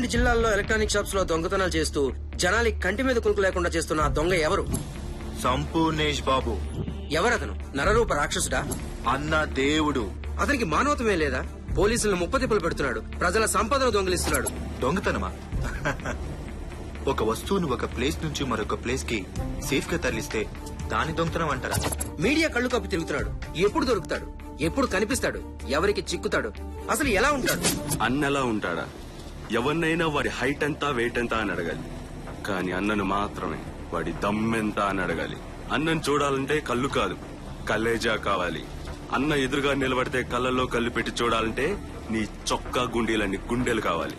12 జిల్లాల్లో electronic shops లో దొంగతనాలు చేస్తూ జనాలకి కంటి మీద కునుకు లేకుండా చేస్తున్న ఆ దొంగ ఎవరు? సంపూర్ణేష్ బాబు. ఎవరతను? నరరూప రాక్షసుడా? అన్న దేవుడు. అతనికి మానవతమే లేదా? పోలీసులను ముప్పతిప్పులు పెడుతున్నాడు, ప్రజల సంపదను దొంగిలిస్తున్నాడు. దొంగతనమా? ఒక వస్తువును ఒక ప్లేస్ నుంచి మరొక ప్లేస్ కి సేఫ్ గా తరలిస్తే దాని దొంగతనం అంటారా? మీడియా కళ్ళు కప్పి తిరుగుతున్నాడు. ఎప్పుడు దొరుకుతాడు? ఎప్పుడు కనిపిస్తాడు? ఎవరికి చిక్కుతాడు? అసలు ఎలా ఉంటాడు? అన్నలా ఉంటాడా? ఎవరినైనా వాడి హైట్ ఎంత వెయిట్ ఎంత అని అడగాలి, కానీ అన్నను మాత్రమే వాడి దమ్మెంత అని అడగాలి. అన్నను చూడాలంటే కళ్ళు కాదు, కలేజా కావాలి. అన్న ఎదురుగా నిలబడితే కళ్ళల్లో కళ్ళు పెట్టి చూడాలంటే నీ చొక్కా గుండీలన్నీ గుండెలు కావాలి.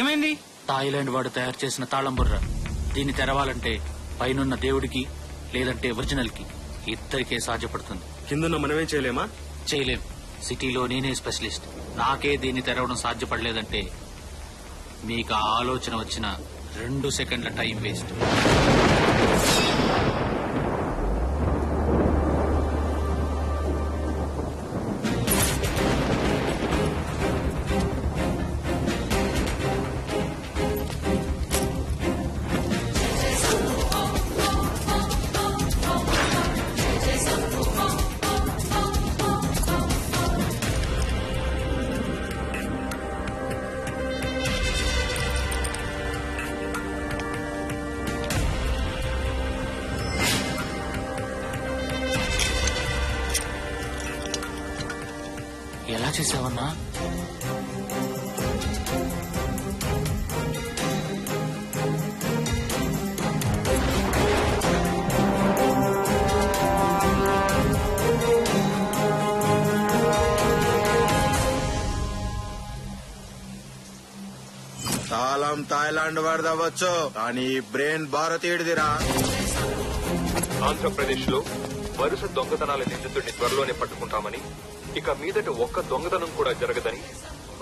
ఏమైంది? థాయిలాండ్ వాడు తయారు చేసిన తాళం బుర్ర. దీన్ని తెరవాలంటే పైనున్న దేవుడికి లేదంటే ఒరిజినల్ కి ఇద్దరికే సాధ్యపడుతుంది. కిందన్న మనమేం చేయలేమా? చేయలేం. సిటీలో నేనే స్పెషలిస్ట్. నాకే దీన్ని తెరవడం సాధ్యపడలేదంటే మీకు ఆ ఆలోచన వచ్చిన 2 సెకండ్ల టైం వేస్ట్. ఎలా చేసావన్నా? తాళం థాయిలాండ్ వాడదవచ్చు, కానీ బ్రెయిన్ భారతీయుడిదిరా. ఆంధ్రప్రదేశ్ లో వరుస దొంగతనాల నిందితుడిని త్వరలోనే పట్టుకుంటామని, ఇక మీదట ఒక్క దొంగతనం కూడా జరగదని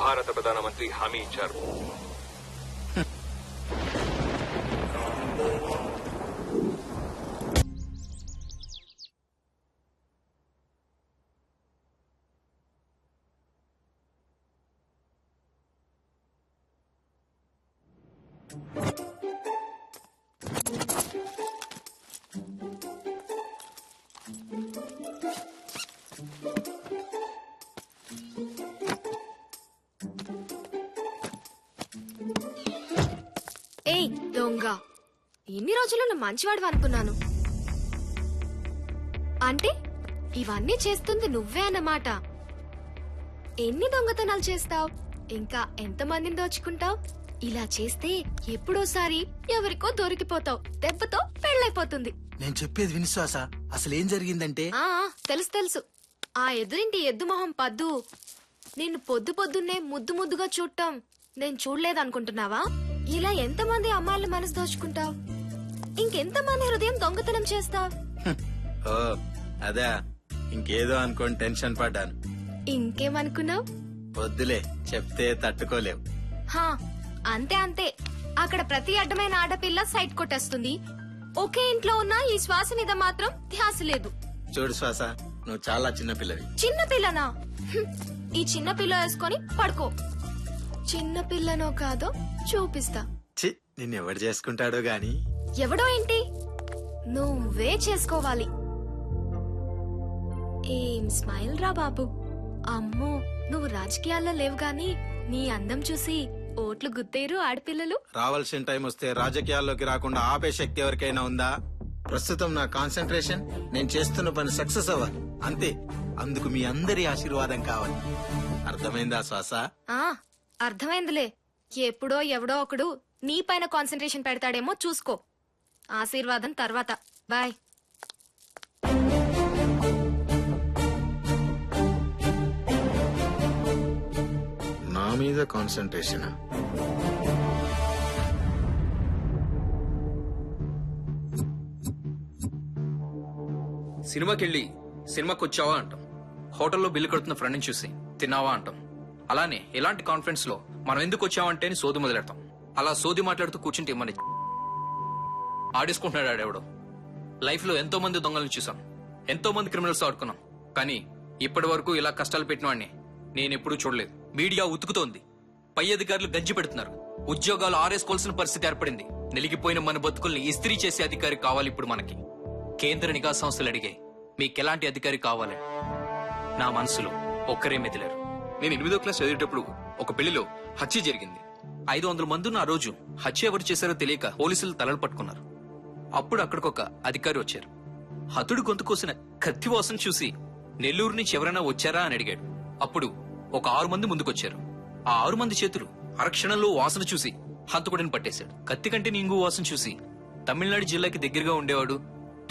భారత ప్రధానమంత్రి హామీ ఇచ్చారు. ఏయ్ దొంగ, ఇన్ని రోజులు నువ్వు మంచివాడు అనుకున్నాను. అంటే ఇవన్నీ చేస్తుంది నువ్వే అన్నమాట. ఎన్ని దొంగతనాలు చేస్తావ్? ఇంకా ఎంతమందిని దోచుకుంటావ్? ఇలా చేస్తే ఎప్పుడోసారి ఎవరికో దొరికిపోతావు. దెబ్బతో పెళ్ళైపోతుంది. నేను చెప్పేది విశ్వాస. అసలేం జరిగిందంటే తెలుసు తెలుసు. ఆ ఎదురింటి ఎద్దు మొహం పద్దు నిన్ను పొద్దు పొద్దున్నే ముద్దు ముద్దుగా చూడటం నేను చూడలేదనుకుంటున్నావా? ఇలా ఎంతమంది అమ్మాయిల మనసు దోచుకుంటావు? ఇంకెంతమంది హృదయం దొంగతనం చేస్తావు? ఓ అదా, ఇంకేదో అనుకోని టెన్షన్ పడ్డాను. ఇంకేమనుకున్నావు? వద్దులే, చెప్తే తట్టుకోలేవు. హా అంతే అంతే. అక్కడ ప్రతి అడ్డమైన ఆడపిల్ల సైట్ కొట్టేస్తుంది. ఒకే ఇంట్లో ఉన్న ఈ శ్వాస మీద మాత్రం ధ్యాస లేదు. చూడు శ్వాస, నువ్వు చాలా చిన్న పిల్లవి. చిన్న పిల్లనా? ఈ చిన్న పిల్ల వేసుకొని పడుకో. చిన్న పిల్లనో కాదో చూపిస్తా. చి, నిన్నెవడు చేసుకుంటాడో గాని. ఎవడో ఏంటి, నువ్వే చేసుకోవాలి. ఏం స్మైల్ రా బాబు. అమ్మో, నువ్వు రాజకీయాల్లో లేవు గాని నీ అందం చూసి ఓట్లు గుత్తేరు ఆడపిల్లలు. రావాల్సిన టైం వస్తే రాజకీయాల్లోకి రాకుండా ఆపే శక్తి ఎవరికైనా ఉందా? ప్రస్తుతం నా కాన్సన్ట్రేషన్ నేను చేస్తున్న పని సక్సెస్ అవ్వాలి అంతే. అందుకు మీ అందరి ఆశీర్వాదం కావాలి. అర్థమైందా శ్వాస? ఆ అర్థమైందిలే. ఎప్పుడో ఎవడో ఒకడు నీ పైన కాన్సన్ట్రేషన్ పెడతాడేమో చూసుకో. ఆశీర్వాదం తర్వాత. బాయ్. నా మీద కాన్సన్ట్రేషన్. సినిమాకెళ్ళి సినిమాకి వచ్చావా అంటాం. హోటల్లో బిల్లు కడుతున్న ఫ్రెండ్ని చూసి తిన్నావా అంటాం. అలానే ఇలాంటి కాన్ఫరెన్స్ లో మనం ఎందుకు వచ్చామంటే అని సోది మొదలెడతాం. అలా సోది మాట్లాడుతూ కూర్చుంటే మన ఆడేసుకుంటున్నాడు ఆడెవడో. లైఫ్ లో ఎంతో మంది దొంగలను చూసాం, ఎంతో మంది క్రిమినల్స్ ఆడుకున్నాం. కానీ ఇప్పటి వరకు ఇలా కష్టాలు పెట్టిన వాడిని నేనెప్పుడూ చూడలేదు. మీడియా ఉతుకుతోంది, పై అధికారులు గంజి పెడుతున్నారు, ఉద్యోగాలు ఆరేసుకోవాల్సిన పరిస్థితి ఏర్పడింది. నిలిగిపోయిన మన బతుకుల్ని ఇస్త్రీ చేసే అధికారి కావాలి ఇప్పుడు మనకి. కేంద్ర నిఘా సంస్థలు అడిగాయి, మీకెలాంటి అధికారి కావాలని. నా మనసులో ఒక్కరే మెదిలారు. నేను 8వ క్లాస్ చదివేటప్పుడు ఒక పెళ్లిలో హత్య జరిగింది. 500 మంది ఉన్న ఆ రోజు హత్య ఎవరు చేశారో తెలియక పోలీసులు తలలు పట్టుకున్నారు. అప్పుడు అక్కడికొక అధికారి వచ్చారు. హతుడు గొంతు కోసిన కత్తి వాసన చూసి నెల్లూరు నుంచి ఎవరైనా వచ్చారా అని అడిగాడు. అప్పుడు ఒక 6 మంది ముందుకొచ్చారు. ఆ 6 మంది చేతులు అరక్షణంలో వాసన చూసి హంతకుడిని పట్టేశాడు. కత్తి కంటే నింగు వాసన చూసి తమిళనాడు జిల్లాకి దగ్గరగా ఉండేవాడు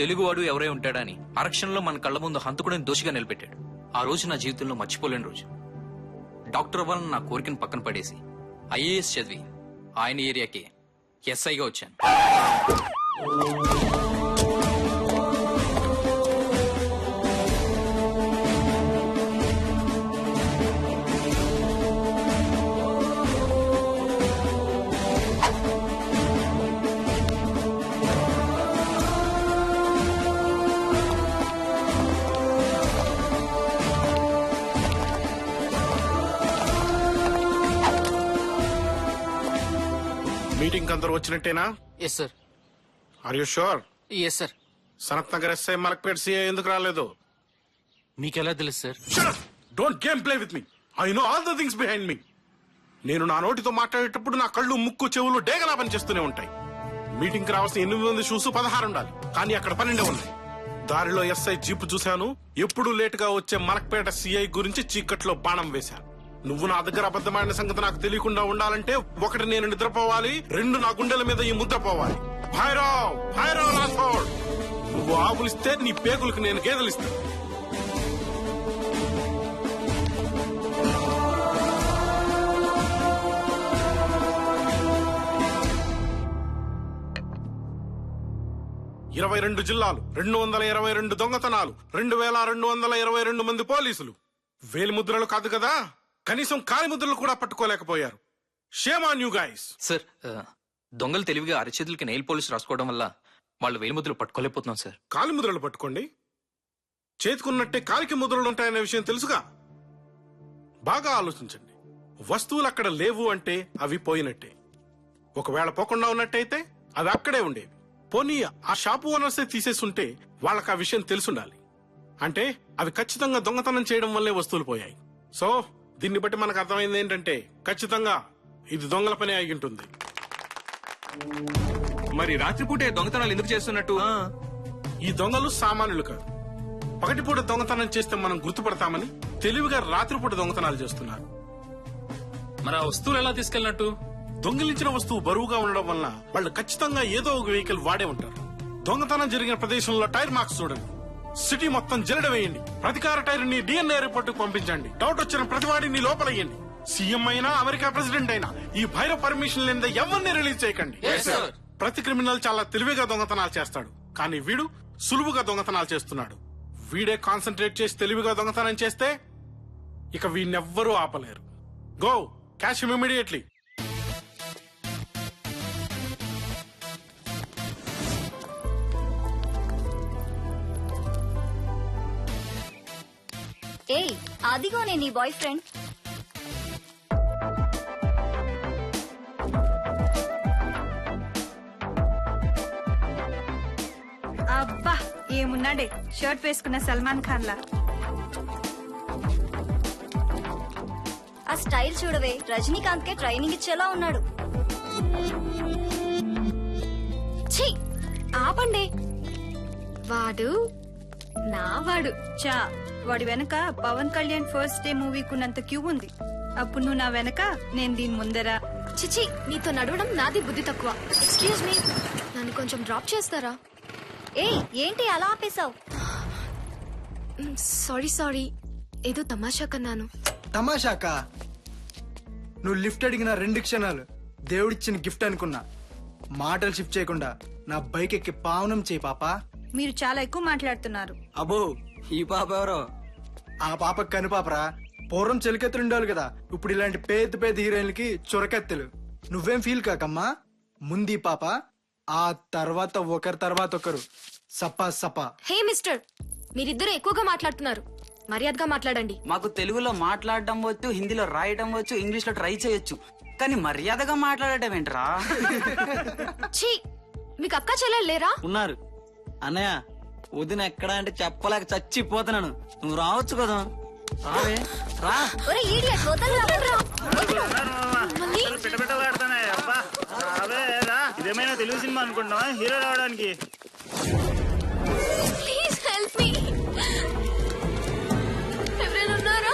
తెలుగువాడు ఎవరై ఉంటాడా అని అరక్షణంలో మన కళ్ల ముందు హంతకుడిని దోషిగా నిలబెట్టాడు. ఆ రోజు నా జీవితంలో మర్చిపోలేని రోజు. డాక్టర్ అవ్వాలని నా కోరికను పక్కన పడేసి ఐఏఎస్ చదివి ఆయన ఏరియాకి ఎస్ఐగా వచ్చాను. మీటింగ్ అందరూ వచ్చినట్టేనా? Yes sir. Are you sure? Yes sir. Sanath Nagar SI Malakpet CI ఎందుకు రాలేదు? మీకెలా తెలుసు sir? Don't game play with me. I know all the things behind me. నేను నా నోటితో మాట్లాడేటప్పుడు నా కళ్ళు ముక్కు చెవులు డేగలా పనిచేస్తూనే ఉంటాయి. మీటింగ్ కి రావాల్సిన 8 మంది షూస్ 16 ఉండాలి, కానీ అక్కడ 12 ఉన్నాయి. దారిలో ఎస్ఐ జీపు చూశాను. ఎప్పుడు లేట్ గా వచ్చే మలక్పేట సిఐ గురించి చీకట్లో బాణం వేశాను. నువ్వు నా దగ్గర అబద్ధమైన సంగతి నాకు తెలియకుండా ఉండాలంటే 1 నేను నిద్రపోవాలి, 2 నా గుండెల మీద ఈ ముద్ర పోవాలి. భైరవ్ భైరవ్ రాథోడ్, నువ్వు ఆవులిస్తే నీ పేగులకు నేను గేదెలిస్తాను. ఇరవై 22 జిల్లాలు, 222 దొంగతనాలు, 2222 మంది పోలీసులు. వేలిముద్రలు కాదు కదా, కనీసం కాలిముద్రలు కూడా పట్టుకోలేకపోయారు. Shame on you guys. Sir, దొంగలు తెలివిగా అరచేతులకి నెయిల్ పోలిష్ రాసుకోవడం వల్ల వాళ్ళు వేలిముద్రలు పట్టుకోలేకపోతున్నాం సార్. కాలిముద్రలు పట్టుకోండి, చేతికున్నట్టే కాలికి ముద్రలు ఉంటాయనే విషయం తెలుసుగా. బాగా ఆలోచించండి. వస్తువులు అక్కడ లేవు అంటే అవి పోయినట్టే. ఒకవేళ పోకుండా ఉన్నట్టయితే అవి అక్కడే ఉండేవి. పోనీ ఆ షాపు ఓనర్సే తీసేస్తుంటే వాళ్ళకి ఆ విషయం తెలుసుండాలి. అంటే అవి ఖచ్చితంగా దొంగతనం చేయడం వల్లే వస్తువులు పోయాయి. సో దీన్ని బట్టి మనకు అర్థమైంది ఏంటంటే ఖచ్చితంగా ఇది దొంగల పని అయి ఉంటుంది. మరి రాత్రిపూటే దొంగతనాలు ఎందుకు చేస్తున్నట్టు? ఈ దొంగలు సామాన్యులు కాదు. పగటిపూట దొంగతనం చేస్తే మనం గుర్తుపడతామని తెలివిగా రాత్రిపూట దొంగతనాలు చేస్తున్నారు. మరి ఆ వస్తువులు ఎలా తీసుకెళ్ళినట్టు? దొంగిలించిన వస్తువు బరువుగా ఉండడం వల్ల వాళ్ళు ఖచ్చితంగా ఏదో ఒక వెహికల్ వాడే ఉంటారు. దొంగతనం జరిగిన ప్రదేశంలో టైర్ మార్క్స్ చూడండి. సిటీ మొత్తం జల్లెడ వేయండి. ప్రతికార టైర్ ని DNA రిపోర్ట్ పంపించండి. డౌట్ వచ్చిన ప్రతివాడిని లోపలయ్యండి. సీఎం అయినా అమెరికా ప్రెసిడెంట్ అయినా ఈ భైరవ్ పర్మిషన్ లేని ఎవరిని రిలీజ్ చేయకండి. ప్రతి క్రిమినల్ చాలా తెలివిగా దొంగతనాలు చేస్తాడు, కానీ వీడు సులువుగా దొంగతనాలు చేస్తున్నాడు. వీడే కాన్సన్ట్రేట్ చేసి తెలివిగా దొంగతనం చేస్తే ఇక వీడినెవ్వరూ ఆపలేరు. Go cash him immediately. ఏయ్, అదిగోనే నీ బాయ్ ఫ్రెండ్. అబ్బా ఏమున్నాడే, షర్ట్ వేసుకున్న సల్మాన్ ఖాన్ లా. ఆ స్టైల్ చూడవే, రజనీకాంత్ కే ట్రైనింగ్ ఇచ్చేలా ఉన్నాడు. ఛీ, ఆపండి. వాడు నా వాడు. చా వాడి వెనక పవన్ కళ్యాణ్ ఫస్ట్ డే మూవీకున్నంత క్యూ ఉంది. అప్పుడు నువ్వు నా వెనక, నేను దీని ముందర. చిచి, నీతో నడవడం నాది బుద్ధి తక్కువ. ఎక్స్క్యూజ్ మీ, నన్ను కొంచెం డ్రాప్ చేస్తారా? ఏయ్ ఏంటి అలా ఆపేశావు? సారీ ఏదో తమాషా కన్నాను. తమాషాకా? నువ్వు లిఫ్ట్ అడిగిన 2 క్షణాలు దేవుడిచ్చిన గిఫ్ట్ అనుకున్నా. మాటలు షిఫ్ట్ చేయకుండా నా బైక్ ఎక్కి పావనం చేయి పాపా. మీరు చాలా ఎక్కువ మాట్లాడుతున్నారు. అబ్బో, ఈ పాప ఎవరో? ఆ పాప కనుపాపరా. పూర్వం చెలికెత్తులు ఉండేవాళ్ళు కదా, ఇప్పుడు ఇలాంటి పేద హీరోయిన్లకి చురకెత్తులు. నువ్వేం ఫీల్ కాకమ్మా. ముందు ఈ పాప, ఆ తర్వాత ఒకరి తర్వాత ఒకరు. Supper supper. హే మిస్టర్, మీరిద్దరు ఎక్కువగా మాట్లాడుతున్నారు. మర్యాదగా మాట్లాడండి. మాకు తెలుగులో మాట్లాడడం వచ్చు, హిందీలో రాయడం వచ్చు, ఇంగ్లీష్ లో ట్రై చేయొచ్చు, కానీ మర్యాదగా మాట్లాడటం ఏంట్రా? ఛీ, మీకు అక్క చెల్లెలు లేరా? ఉన్నారు. అన్నయ్య వదిన ఎక్కడ అంటే చెప్పలేక చచ్చిపోతున్నాను. నువ్వు రావచ్చు కదా, రావే రా. ఒరే ఈడియట్, వదలరా. మళ్ళీ? ఇదేమైనా తెలుగు సినిమా అనుకుంటున్నా హీరో రావడానికి? Please help me. ఎవరైనా ఉన్నారా?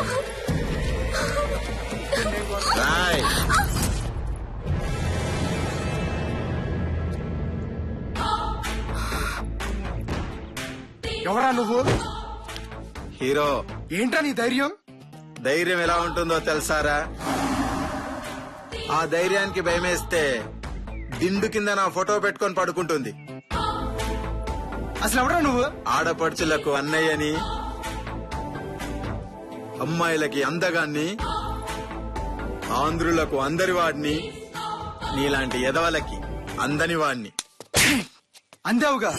ఎవరా నువ్వు? హీరో. ఏంట్రా నీ ధైర్యం? ధైర్యం ఎలా ఉంటుందో తెలుసారా? ఆ ధైర్యానికి భయమేస్తే దిండు కింద నా ఫోటో పెట్టుకొని పడుకుంటుంది. అసలు ఎవరా నువ్వు? ఆడపడుచులకు అన్నయ్యని, అమ్మాయిలకి అందగాన్ని, ఆంధ్రులకు అందరి వాడిని, నీలాంటి ఎదవలకి అందని వాడిని. అందావుగా.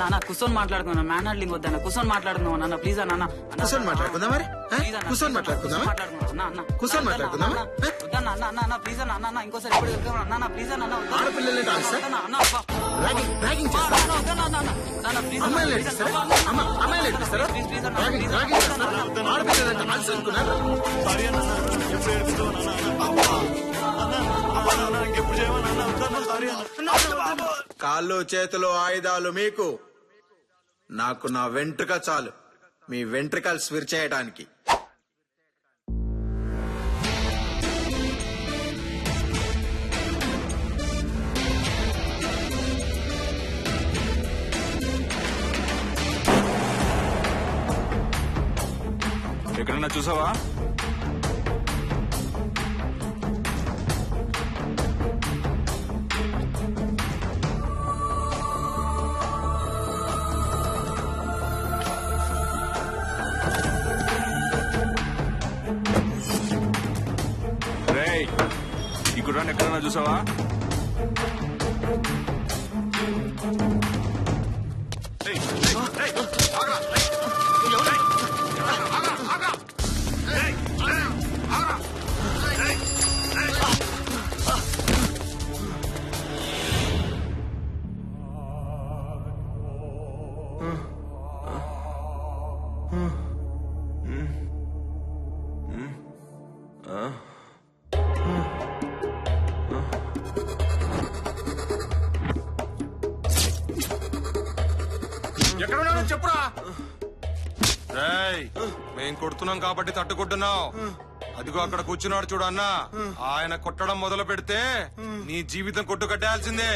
అన్న కూర్చొని మాట్లాడుకున్నా. మ్యాన్ హ్యాండ్లింగ్ వద్దన్న, కూర్చొని మాట్లాడుకుందాం అన్న. ప్లీజ్ అన్న. కూర్చొని మాట్లాడుకుందా మరి? కూర్చొని మాట్లాడుకుందామా? కూర్చొని మాట్లాడుకుందామా? ప్లీజ్ అన్న. ఇంకోసారి ఎప్పుడు అన్న ప్లీజ్ అన్న. ఆడపిల్లల్ని డాన్సా? ర్యాగింగ్ చేస్తారా? అమ్మాయిలు ఏడిస్తారా? అమ్మాయిలు ఏడిస్తారా? ర్యాగింగ్ చేస్తారా? ఆడపిల్లలంటే డాన్స్ అనుకున్నారా? కాళ్ళు చేతులు ఆయుధాలు మీకు, నాకు నా వెంట్రుక చాలు మీ వెంట్రుకలు స్విర్ చేయడానికి. ఎక్కడన్నా చూసావా? ఈ గుర్రాన్ని ఎక్కడన్నా చూసావా? ఎక్కడున్నానో చెప్పురా. మేం కొడుతున్నాం కాబట్టి తట్టుకుంటున్నావు. అదిగో అక్కడ కూర్చున్నాడు చూడు అన్న, ఆయన కొట్టడం మొదలు పెడితే నీ జీవితం కొట్టు కట్టేయాల్సిందే.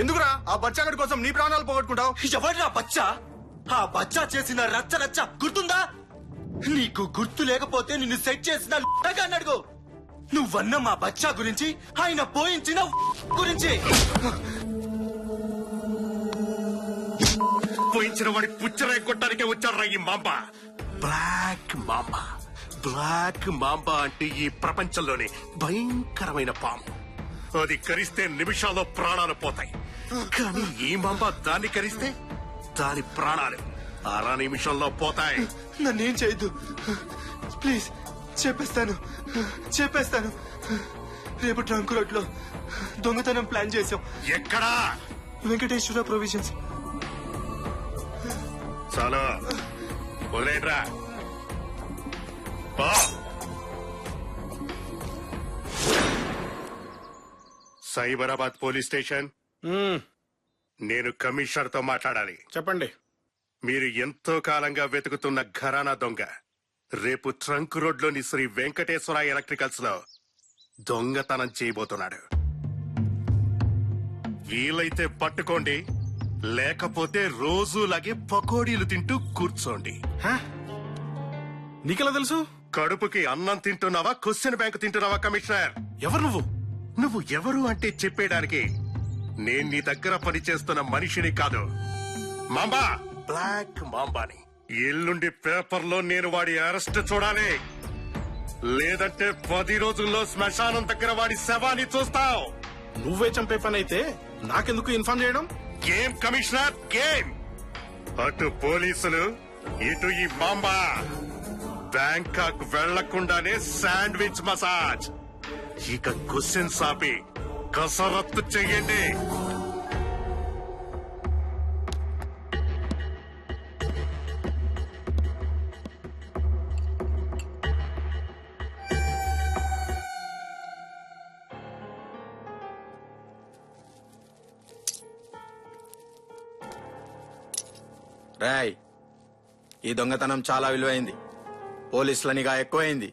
ఎందుకురా ఆ బచ్చాగడి కోసం నీ ప్రాణాలు పోగొట్టుకుంటావు? ఎవడ్రా బచ్చా? ఆ బచ్చా చేసిన రచ్చ రచ్చ గుర్తుందా నీకు? గుర్తు లేకపోతే నిన్ను సెట్ చేసిన అడుగు. నువ్వన్న మా బచ్చా గురించి, ఆయన పోయించిన గురించి. పోయించిన వాడి పుచ్చరాయి కొట్టడానికే వచ్చారా ఈ mamba. Black mamba. Black mamba అంటే ఈ ప్రపంచంలోనే భయంకరమైన పాము. అది కరిస్తే నిమిషాల్లో ప్రాణాలు పోతాయి. కానీ ఈ మాంబ దాన్ని కరిస్తే దాని ప్రాణాలు 6 నిమిషంలో పోతాయి. నన్నేం చేయొద్దు ప్లీజ్. చెప్పేస్తాను. రేపు ట్రంక్ రోడ్ లో దొంగతనం ప్లాన్ చేసాం. ఎక్కడా? వెంకటేశ్వర ప్రొవిజన్స్. చాలా వదిలేట్రా. Cyberabad police station. నేను కమిషనర్ తో మాట్లాడాలి. చెప్పండి. మీరు ఎంతో కాలంగా వెతుకుతున్న ఘరానా దొంగ రేపు ట్రంక్ రోడ్ లోని శ్రీ వెంకటేశ్వర ఎలక్ట్రికల్స్ లో దొంగతనం చేయబోతున్నాడు. వీలైతే పట్టుకోండి, లేకపోతే రోజులాగే పకోడీలు తింటూ కూర్చోండి. నీకెలా తెలుసు? కడుపుకి అన్నం తింటున్నావా, క్వశ్చన్ బ్యాంక్ తింటున్నావా కమిషనర్? ఎవరు నువ్వు? నువ్వు ఎవరు అంటే చెప్పేయడానికి నేను నీ దగ్గర పనిచేస్తున్న మనిషిని కాదు, మాంబా, బ్లాక్ మాంబాని. ఎల్లుండి పేపర్లో నేను వాడి అరెస్ట్ చూడాలి, లేదంటే 10 రోజుల్లో శ్మశానం దగ్గర వాడి శవాన్ని చూస్తావు. నువ్వే చంపే పని అయితే నాకెందుకు ఇన్ఫార్మ్ చేయడం? Game commissioner, game. అటు పోలీసులు, ఇటు ఈ మాంబా. బ్యాంకాక్ వెళ్లకుండానే శాండ్విచ్ మసాజ్. ఇక క్వశ్చన్ ఆపి కసరత్తు చెయ్యండి. రాయ్, ఈ దొంగతనం చాలా విలువైంది. పోలీసుల నిఘా ఎక్కువైంది.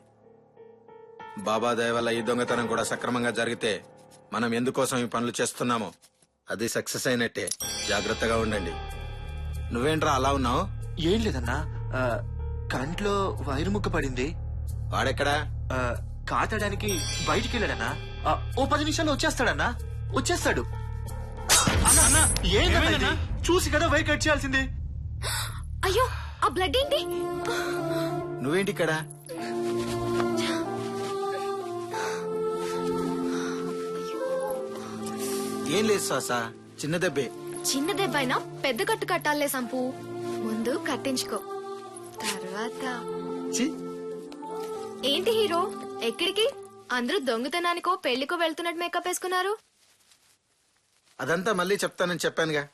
బాబా దయ వల్ల ఈ దొంగతనం కూడా సక్రమంగా జరిగితే మనం ఎందుకోసం ఈ పనులు చేస్తున్నామో అది సక్సెస్ అయినట్టే. జాగ్రత్తగా ఉండండి. నువ్వేంట్రా అలా ఉన్నావు? ఏం లేదన్నా, కంట్లో వైరు ముక్క పడింది. వాడెక్కడా? కాతడానికి బయటికి వెళ్ళాడన్నా. ఓ 10 నిమిషాల్లో వచ్చేస్తాడన్నా. వచ్చేస్తాడు. ఏంటన్నా, చూసి కదా వైర్ కట్ చేయాల్సింది. అయ్యో, ఆ బ్లడ్ ఏంటి? నువ్వేంటి ఇక్కడ? ఏం లేదు సాసా, చిన్న దెబ్బే. చిన్న దెబ్బైనా పెద్ద కట్టు కట్టాలే సంపు. ముందు కట్టించుకో, తర్వాత ఏంటి హీరో ఎక్కడికి? అందరూ దొంగతనానికో పెళ్లికో వెళ్తున్నట్టు మేకప్ వేసుకున్నారు. అదంతా మళ్ళీ చెప్తానని చెప్పానుగా.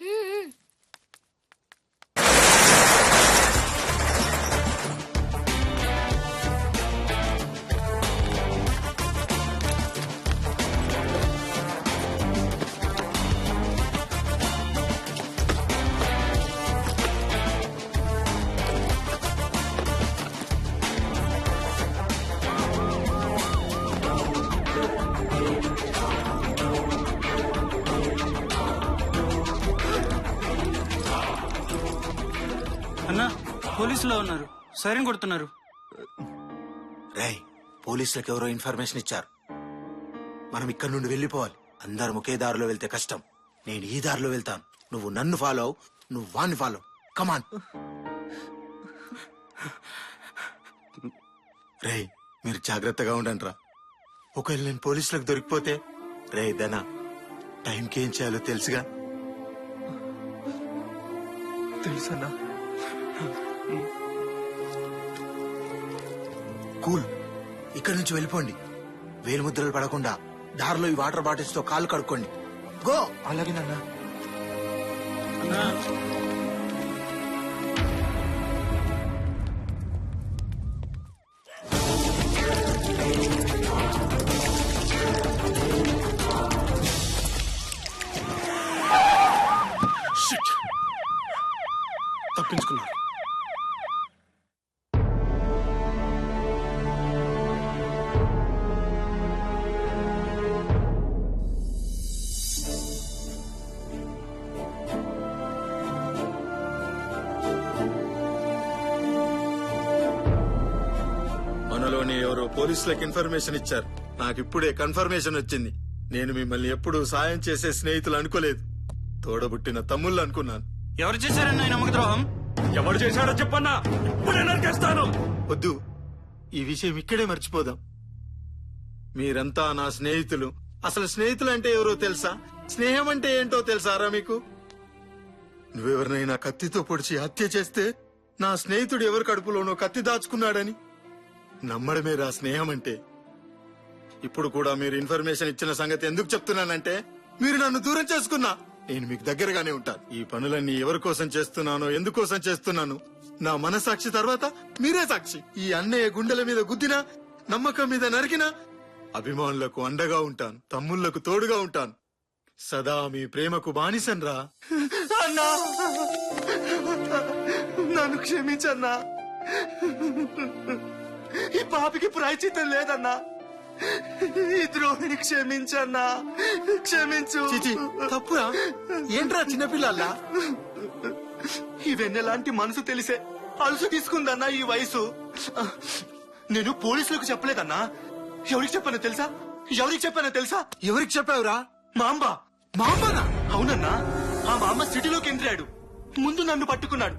అన్నా, పోలీసులో ఉన్నారు, సైరన్ కొడుతున్నారు. రేయ్, పోలీసులకు ఎవరో ఇన్ఫర్మేషన్ ఇచ్చారు. మనం ఇక్కడ నుండి వెళ్ళిపోవాలి. అందరం ఒకే దారిలో వెళ్తే కష్టం. నేను ఈ దారిలో వెళ్తాను, నువ్వు నన్ను ఫాలో అవు, నువ్వు వాణ్ణి ఫాలో. కమాన్. రేయ్, మీరు జాగ్రత్తగా ఉండండి రా. ఒకవేళ నేను పోలీసులకు దొరికిపోతే, రే దనా, టైంకి ఏం చేయాలో తెలుసుగా? తెలుసన్నా. కూల్, ఇక్కడి నుంచి వెళ్ళిపోండి. వేలుముద్రలు పడకుండా దారిలో ఈ వాటర్ బాటిల్స్ తో కాళ్ళు కడుక్కోండి. గో. అలాగేనన్నా. తప్పించుకున్నారు. మనలోని ఎవరో పోలీసులకు ఇన్ఫర్మేషన్ ఇచ్చారు. నాకు ఇప్పుడే కన్ఫర్మేషన్ వచ్చింది. నేను మిమ్మల్ని ఎప్పుడూ సాయం చేసే స్నేహితులు అనుకోలేదు, తోడబుట్టిన తమ్ముళ్ళు అనుకున్నాను. ఎవరు చేశారన్న ఈ నమ్మక ద్రోహం? ఎవరు చేశాడో చెప్పన్నా, ఇప్పుడే నరికేస్తాను. వద్దు, ఈ విషయం ఇక్కడే మర్చిపోదాం. మీరంతా నా స్నేహితులు. అసలు స్నేహితులు అంటే ఎవరో తెలుసా? స్నేహం అంటే ఏంటో తెలుసారా మీకు? నువ్వెవరినైనా కత్తితో పొడిచి హత్య చేస్తే నా స్నేహితుడు ఎవరి కడుపులోనో కత్తి దాచుకున్నాడని నమ్మడమే రా స్నేహం అంటే. ఇప్పుడు కూడా మీరు ఇన్ఫర్మేషన్ ఇచ్చిన సంగతి ఎందుకు చెప్తున్నానంటే, మీరు నన్ను దూరం చేసుకున్నా నేను మీకు దగ్గరగానే ఉంటాను. ఈ పనులన్నీ ఎవరి కోసం చేస్తున్నానో ఎందుకోసం చేస్తున్నాను నా మనసాక్షి తర్వాత మీరే సాక్షి. ఈ అన్నయ్య గుండెల మీద గుద్దినా నమ్మకం మీద నరికినా అభిమానులకు అండగా ఉంటాను, తమ్ముళ్లకు తోడుగా ఉంటాను. సదా మీ ప్రేమకు బానిసన్రా. అన్నా నన్ను క్షమించన్నా. ఈ పాపికి ప్రాయచిత్తం లేదన్నా. ఈ ద్రోహిని క్షమించన్నా, క్షమించు. తప్పురా ఏంట్రా చిన్నపిల్లల్లా? ఈ వెన్నెలాంటి మనసు తెలిసే అలుసు తీసుకుందన్నా ఈ వయసు. నేను పోలీసులకు చెప్పలేదన్నా. ఎవరికి చెప్పానో తెలుసా? ఎవరికి చెప్పావురా? మాంబా. మాంబానా? అవునన్నా. ఆ మామ సిటీలోకి ఎంట్రాడు. ముందు నన్ను పట్టుకున్నాడు,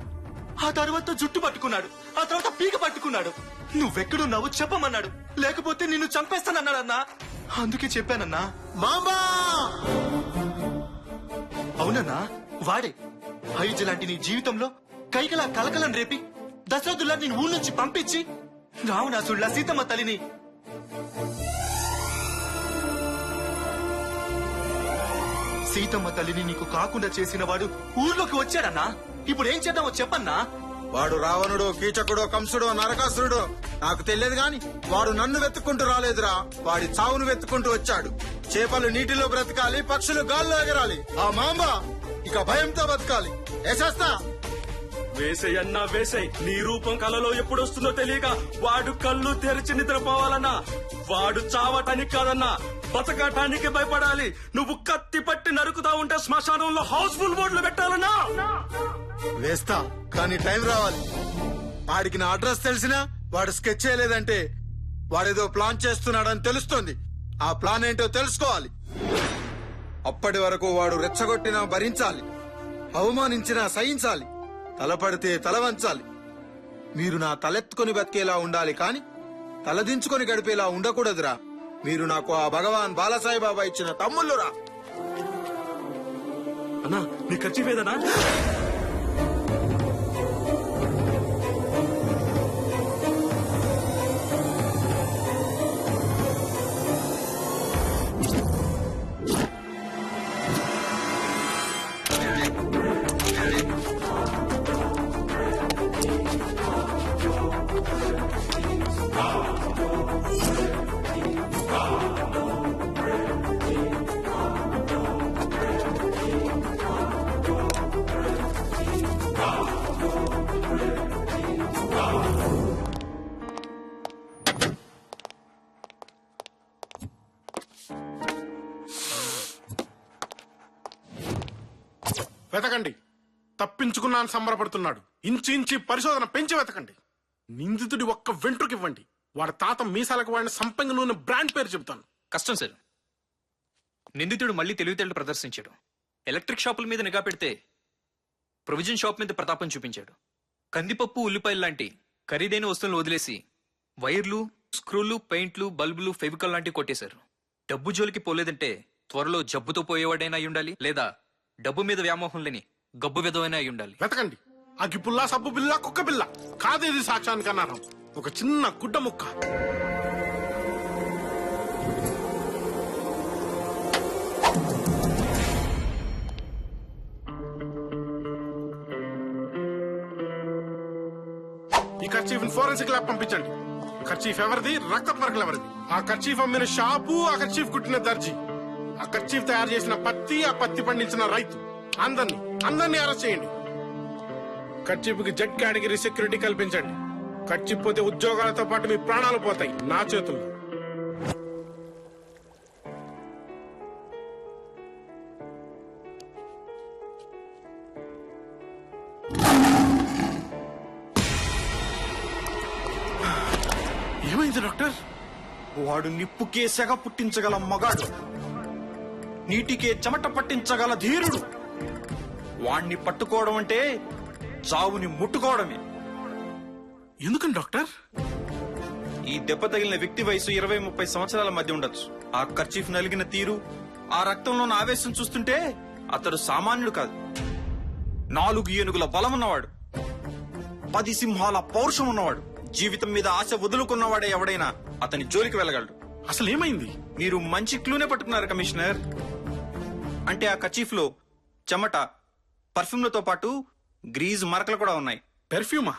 ఆ తర్వాత జుట్టు పట్టుకున్నాడు, ఆ తర్వాత పీక పట్టుకున్నాడు. నువ్వెక్కడున్నావు చెప్పమన్నాడు, లేకపోతే నిన్ను చంపేస్తానన్నాడన్నా. అందుకే చెప్పానన్నా. మామా! అవునన్నా, వాడే హైజ్ లాంటి నీ జీవితంలో కైకలా కలకలం రేపి దశరథుల్లా నేను ఊరు నుంచి పంపించి రావణాసుల్లా సీతమ్మ తల్లిని నీకు కాకుండా చేసిన వాడు ఊర్లోకి వచ్చాడన్నా. ఇప్పుడు ఏం చేద్దామో చెప్పన్నా. వాడు రావణుడో, కీచకుడో, కంసుడో, నరకాసురుడో నాకు తెలియదు గాని వాడు నన్ను వెతుక్కుంటూ రాలేదురా. వాడి చావును వెతుక్కుంటూ వచ్చాడు. చేపలు నీటిలో బ్రతకాలి, పక్షులు గాల్లో ఎగరాలి. ఆ మాంబ ఇక భయంతో బతకాలి. వేసేస్తా. వేసేయన్నా వేసేయ్. నీ రూపం కలలో ఎప్పుడొస్తుందో తెలియక వాడు కళ్ళు తెరిచి నిద్రపోవాలన్నా. వాడు చావటానికి కాదన్నా, బతకటానికి భయపడాలి. నువ్వు కత్తి పట్టి నరుకుతా ఉంటే శ్మశానంలో హౌస్ఫుల్ బోర్డులు పెట్టాలన్నా. వేస్తా, కానీ టైం రావాలి. వాడికి నా అడ్రస్ తెలిసినా వాడు స్కెచ్ చేయలేదంటే వాడేదో ప్లాన్ చేస్తున్నాడని తెలుస్తుంది. ఆ ప్లాన్ ఏంటో తెలుసుకోవాలి. అప్పటి వరకు వాడు రెచ్చగొట్టినా భరించాలి, అవమానించినా సహించాలి, తలపడితే తల వంచాలి. మీరు నా తలెత్తుకొని బతికేలా ఉండాలి, కాని తలదించుకొని గడిపేలా ఉండకూడదురా. మీరు నాకు ఆ భగవాన్ బాలసాయిబాబా ఇచ్చిన తమ్ముళ్ళురా. అన్నా నీ ఖర్చు వేదనా? వెతకండి. తప్పించుకున్నాను సంబరపడుతున్నాడు. ఇంచి ఇంచి పరిశోధన పెంచి వెతకండి. నిందితుడి ఒక్క వెంట్రుకివ్వండి, వాడి తాత మీసాలకు వాడిన సంపంగి నూనె బ్రాండ్ పేరు చెబుతాను. కష్టం సార్. నిందితుడు మళ్ళీ తెలివితేటలు ప్రదర్శించాడు. ఎలక్ట్రిక్ షాపుల మీద నిఘా పెడితే ప్రొవిజన్ షాప్ మీద ప్రతాపం చూపించాడు. కందిపప్పు, ఉల్లిపాయలు లాంటి ఖరీదైన వస్తువులను వదిలేసి వైర్లు, స్క్రూలు, పెయింట్లు, బల్బులు, ఫెవికల్ లాంటివి కొట్టేశారు. డబ్బు జోలికి పోలేదంటే త్వరలో జబ్బుతో పోయేవాడైనా అయి ఉండాలి, లేదా డబ్బు మీద వ్యామోహం లేని గబ్బు విధమైనా అయి ఉండాలి. వెతకండి. అగ్గిపుల్ల, సబ్బు బిల్ల, కుక్క బిల్ల కాదేది సాక్ష్యానికి అన్నారం. ఒక చిన్న గుడ్డ ముక్క. ఈ కర్చీఫ్ ఫోరెన్సిక్ ల్యాబ్ పంపించండి. కర్చీఫ్ ఎవరిది, రక్త పరీక్షలు ఎవరిది, ఆ కర్చీఫ్ అమ్మిన షాపు, ఆ కర్చీఫ్ కుట్టిన దర్జీ, ఆ కర్చీఫ్ తయారు చేసిన పత్తి, ఆ పత్తి పండించిన రైతు, అందరినీ అరెస్ట్ చేయండి. కర్చీఫ్ కి జెడ్ కేటగిరీ సెక్యూరిటీ కల్పించండి. కర్చీఫ్ పోతే ఉద్యోగాలతో పాటు మీ ప్రాణాలు పోతాయి నా చేతుల్లో. ఏమైంది డాక్టర్? వాడు నిప్పుకే సెగ పుట్టించగల మగాడు, నీటికే చెమట పట్టించగల ధీరుడు. వాణ్ణి పట్టుకోవడం అంటే చావుని ముట్టుకోవడమే. ఎందుకని డాక్టర్? ఈ దెబ్బ తగిలిన వ్యక్తి వయసు 20-30 సంవత్సరాల మధ్య ఉండొచ్చు. ఆ కర్చీఫ్ నలిగిన తీరు, ఆ రక్తంలోని ఆవేశం చూస్తుంటే అతడు సామాన్యుడు కాదు. 4 ఏనుగుల బలమున్నవాడు, 10 సింహాల పౌరుషం ఉన్నవాడు, జీవితం మీద ఆశ వదులుకున్నవాడే ఎవడైనా అతని జోలికి వెళ్ళగలడు. అసలు ఏమైంది? మీరు మంచి క్లూనే పట్టుకున్నారు కమిషనర్. అంటే ఆ కర్చీఫ్ లో చెమట, పర్ఫ్యూమ్లతో పాటు గ్రీజ్ మరకలు కూడా ఉన్నాయి. పెర్ఫ్యూమా?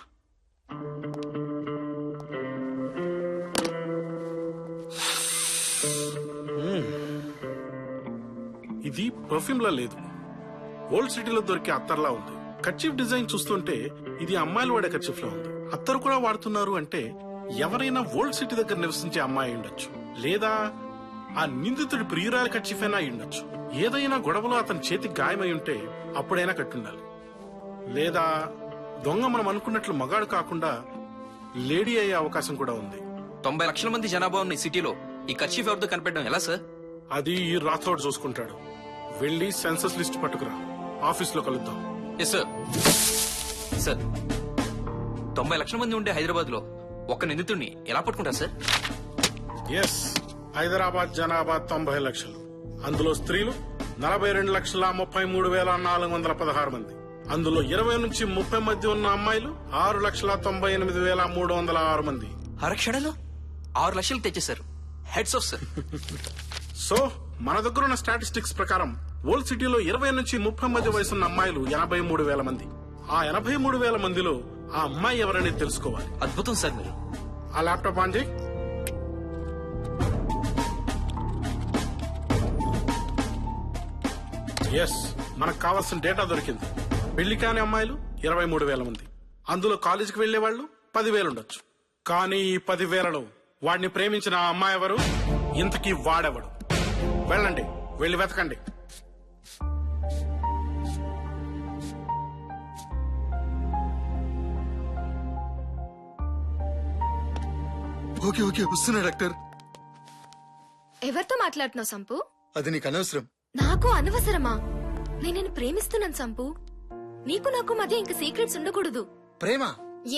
ఇది పర్ఫ్యూమ్ లా లేదు, ఓల్డ్ సిటీలో దొరికే అత్తర్లా ఉంది. కర్చీఫ్ డిజైన్ చూస్తుంటే ఇది అమ్మాయిలు వాడే కర్చీఫ్ లా ఉంది. అత్తరు కూడా వాడుతున్నారు అంటే ఎవరైనా ఓల్డ్ సిటీ దగ్గర నివసించే అమ్మాయి ఉండొచ్చు, లేదా ఆ నిందితుడి ప్రియురాలి కర్చీఫ్ అయినా ఉండొచ్చు. ఏదైనా గొడవలో అతని చేతికి గాయమై ఉంటే అప్పుడైనా కట్టుండాలి. లేదా దొంగ మనం అనుకున్నట్లు మగాడు కాకుండా లేడీ అయ్యే అవకాశం కూడా ఉంది. 90 లక్షల మంది జనాభా ఉన్న ఈ సిటీలో ఈ కర్చీఫ్ ఎవరితో కనిపెట్టడం ఎలా సార్? అది ఈ రాథోడ్ చూసుకుంటాడు. వెళ్ళి సెన్సస్ లిస్ట్ పట్టుకురా, ఆఫీస్ లో కలుద్దాం. Yes sir. సార్ 90 లక్షల మంది ఉండే హైదరాబాద్ లో ఒక్క నిందితుడిని ఎలా పట్టుకుంటారు సార్? ఎస్, హైదరాబాద్ జనాభా 90 లక్షలు. అందులో స్త్రీలు 42,33,416 మంది. అందులో 20 నుంచి 30 మధ్య ఉన్న అమ్మాయిలు 6,98,306 మంది. అరక్షణలో 6 లక్షలు తెచ్చేశారు. Hats off sir. సో మన దగ్గర ఉన్న స్టాటిస్టిక్స్ ప్రకారం ఓల్డ్ సిటీలో 20 నుంచి 30 మధ్య వయసున్న అమ్మాయిలు 83,000 మంది. ఆ 83,000 మందిలో ఆ అమ్మాయి ఎవరనేది తెలుసుకోవాలి. అద్భుతం సార్ మీరు. ఆ ల్యాప్టాప్ ఆన్ చేయి. ఎస్, మనకు కావాల్సిన డేటా దొరికింది. పెళ్లి కాని అమ్మాయిలు 23,000 మంది. అందులో కాలేజీకి వెళ్లే వాళ్ళు 10,000 ఉండొచ్చు. కానీ ఈ 10,000లో వాడిని ప్రేమించిన ఆ అమ్మాయి ఎవరు? ఇంతకీ వాడెవడు? వెళ్ళండి, వెళ్ళి వెతకండి. ఓకే ఓకే, వస్తున్నా డాక్టర్. ఎవరితో మాట్లాడుతున్నావు సంపు? అది నీకు అనవసరం. నాకు అనవసరమా? నేను నిన్ను ప్రేమిస్తున్నాను సంపు. నీకు నాకు మధ్య ఇంక సీక్రెట్స్ ఉండకూడదు. ప్రేమ?